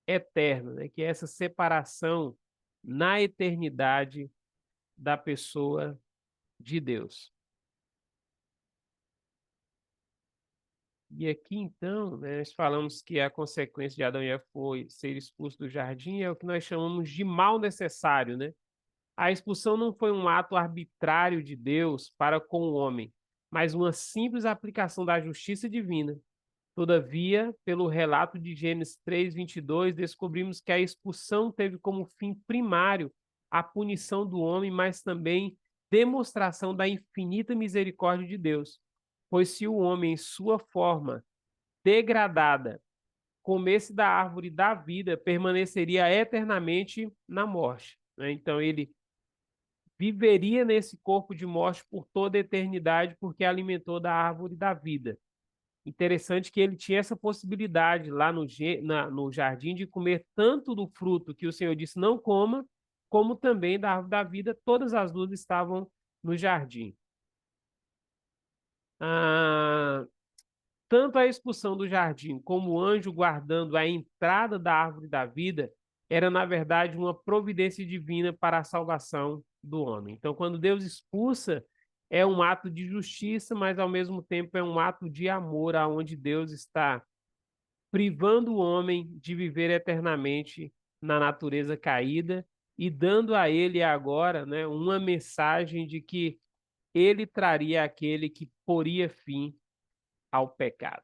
eterna, né? Que é essa separação na eternidade da pessoa de Deus. E aqui, então, né, nós falamos que a consequência de Adão e Eva foi ser expulso do jardim, é o que nós chamamos de mal necessário, né? A expulsão não foi um ato arbitrário de Deus para com o homem, mas uma simples aplicação da justiça divina. Todavia, pelo relato de Gênesis 3:22, descobrimos que a expulsão teve como fim primário a punição do homem, mas também demonstração da infinita misericórdia de Deus. Pois se o homem, em sua forma degradada, comesse da árvore da vida, permaneceria eternamente na morte, né? Então, ele viveria nesse corpo de morte por toda a eternidade, porque alimentou da árvore da vida. Interessante que ele tinha essa possibilidade lá no jardim de comer tanto do fruto que o Senhor disse não coma, como também da árvore da vida. Todas as duas estavam no jardim. Tanto a expulsão do jardim como o anjo guardando a entrada da árvore da vida era, na verdade, uma providência divina para a salvação do homem. Então, quando Deus expulsa, é um ato de justiça, mas ao mesmo tempo é um ato de amor, aonde Deus está privando o homem de viver eternamente na natureza caída e dando a ele agora, né, uma mensagem de que ele traria aquele que poria fim ao pecado.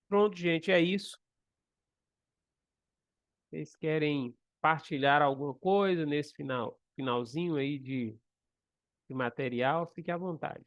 Pronto, gente, é isso. Vocês querem partilhar alguma coisa nesse finalzinho aí de material? Fique à vontade.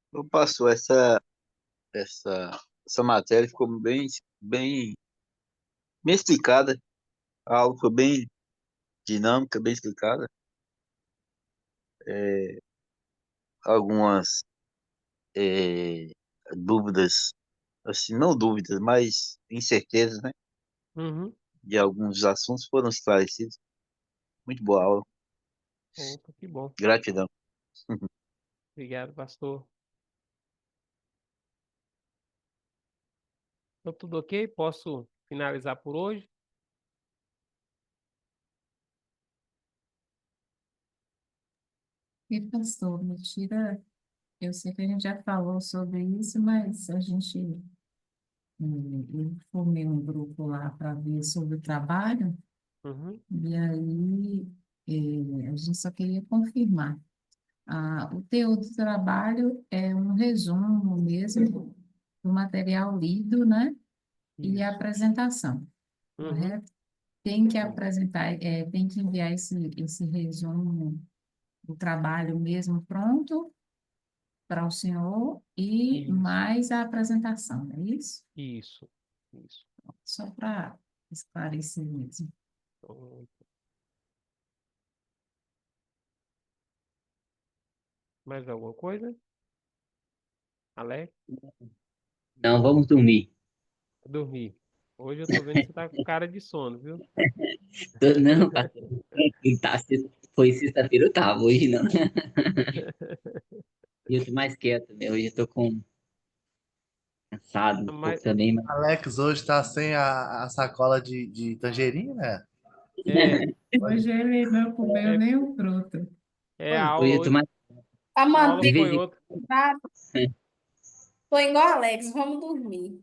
Então, pastor, essa matéria ficou bem explicada. A aula foi bem dinâmica, bem explicada. Algumas é, dúvidas, assim, não dúvidas, mas incertezas, né? Uhum. De alguns assuntos foram esclarecidos. Muito boa aula. Opa, que bom. Gratidão. Obrigado, pastor. Então, tudo ok? Posso finalizar por hoje? E, pastor, me tira. Eu sei que a gente já falou sobre isso, mas a gente. Eu formei um grupo lá para ver sobre o trabalho, Uhum. e aí a gente só queria confirmar. O teor do trabalho é um resumo mesmo do material lido, né? E a Isso. apresentação, Uhum. correto? Tem que apresentar, tem que enviar esse resumo do trabalho mesmo pronto para o senhor e Isso. mais a apresentação, é isso? Isso. Isso. Só para esclarecer mesmo. Então, mais alguma coisa? Alex? Não, vamos dormir. Dormir. Hoje eu tô vendo que você tá com cara de sono, viu? Não, tá, foi sexta-feira, eu tava, hoje não. E eu tô mais quieto, né? Hoje eu tô cansado um pouco Mas, também, mas Alex hoje tá sem a sacola de tangerina, né? é, Hoje ele não comeu é, nem o fruto. a hoje aula eu tô hoje, mais. a aula De Amanda, vez foi em outra. tô igual a Alex, vamos dormir.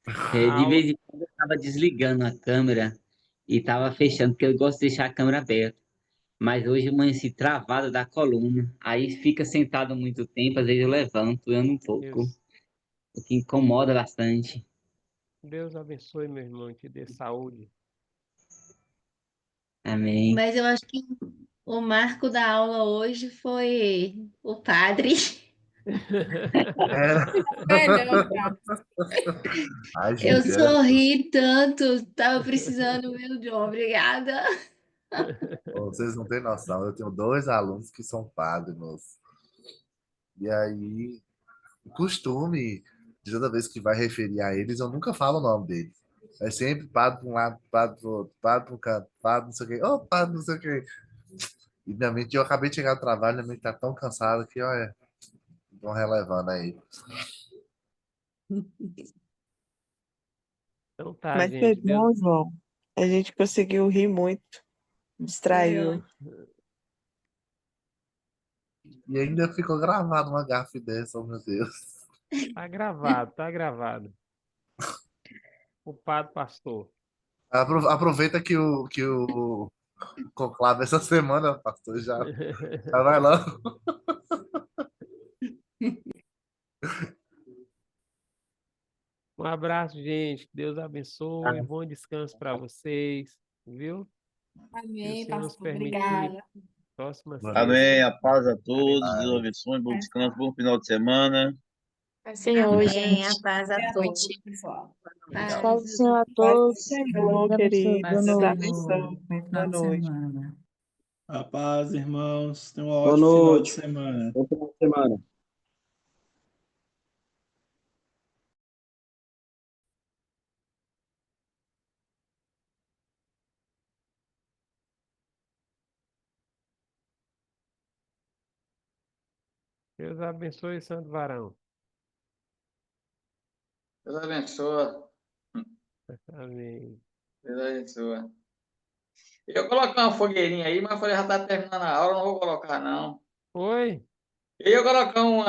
A de aula, vez em quando eu tava desligando a câmera e tava fechando, porque eu gosto de deixar a câmera aberta. Mas hoje eu amanheci travado da coluna. Aí fica sentado muito tempo, às vezes eu levanto, ando um pouco, Deus, o que incomoda bastante. Deus abençoe, meu irmão, e te dê saúde. Amém. Mas eu acho que o marco da aula hoje foi o padre. Era. Melhor, cara. Ai, Eu gente, era. sorri tanto, tava precisando mesmo de uma obrigada. Pô, vocês não têm noção. Eu tenho dois alunos que são padres, moço. E aí, o costume, de toda vez que vai referir a eles, eu nunca falo o nome deles. É sempre padre para um lado, padre para outro, padre para um canto, padre não sei o quê, ô padre não sei o quê. E minha mente, eu acabei de chegar do trabalho, minha mente tá tão cansada que, olha, estão relevando aí. Então tá, Mas foi gente. Deus, bom, João. A gente conseguiu rir muito, Foi distraiu. ótimo. E ainda ficou gravado uma gafe dessa, oh meu Deus. tá gravado, tá gravado. O padre pastor. Aproveita que o conclave essa semana, pastor, já vai lá. Um abraço, gente. Deus abençoe. Bom descanso para vocês, viu? Se o Amém, Senhor nos pastor. permitir, Obrigada. próxima Boa sexta. Amém. A paz a todos. noite. Deus abençoe. Bom descanso. Bom final de semana. Senhor, Amém. gente. A paz a Boa todos. noite, pessoal. Paz. Paz do Senhor a Paz do Deus todos. abençoe. Deus Boa abençoe. Boa Paz do noite. Senhor. Bom final Boa de noite. semana. A paz, irmãos. Tenham um Boa ótimo final de noite. semana. Bom final de semana. Deus abençoe, Santo Varão. Deus abençoe. Amém. Deus abençoe. Eu coloquei uma fogueirinha aí, mas eu falei, já está terminando a aula, não vou colocar, não. Oi? Eu ia colocar um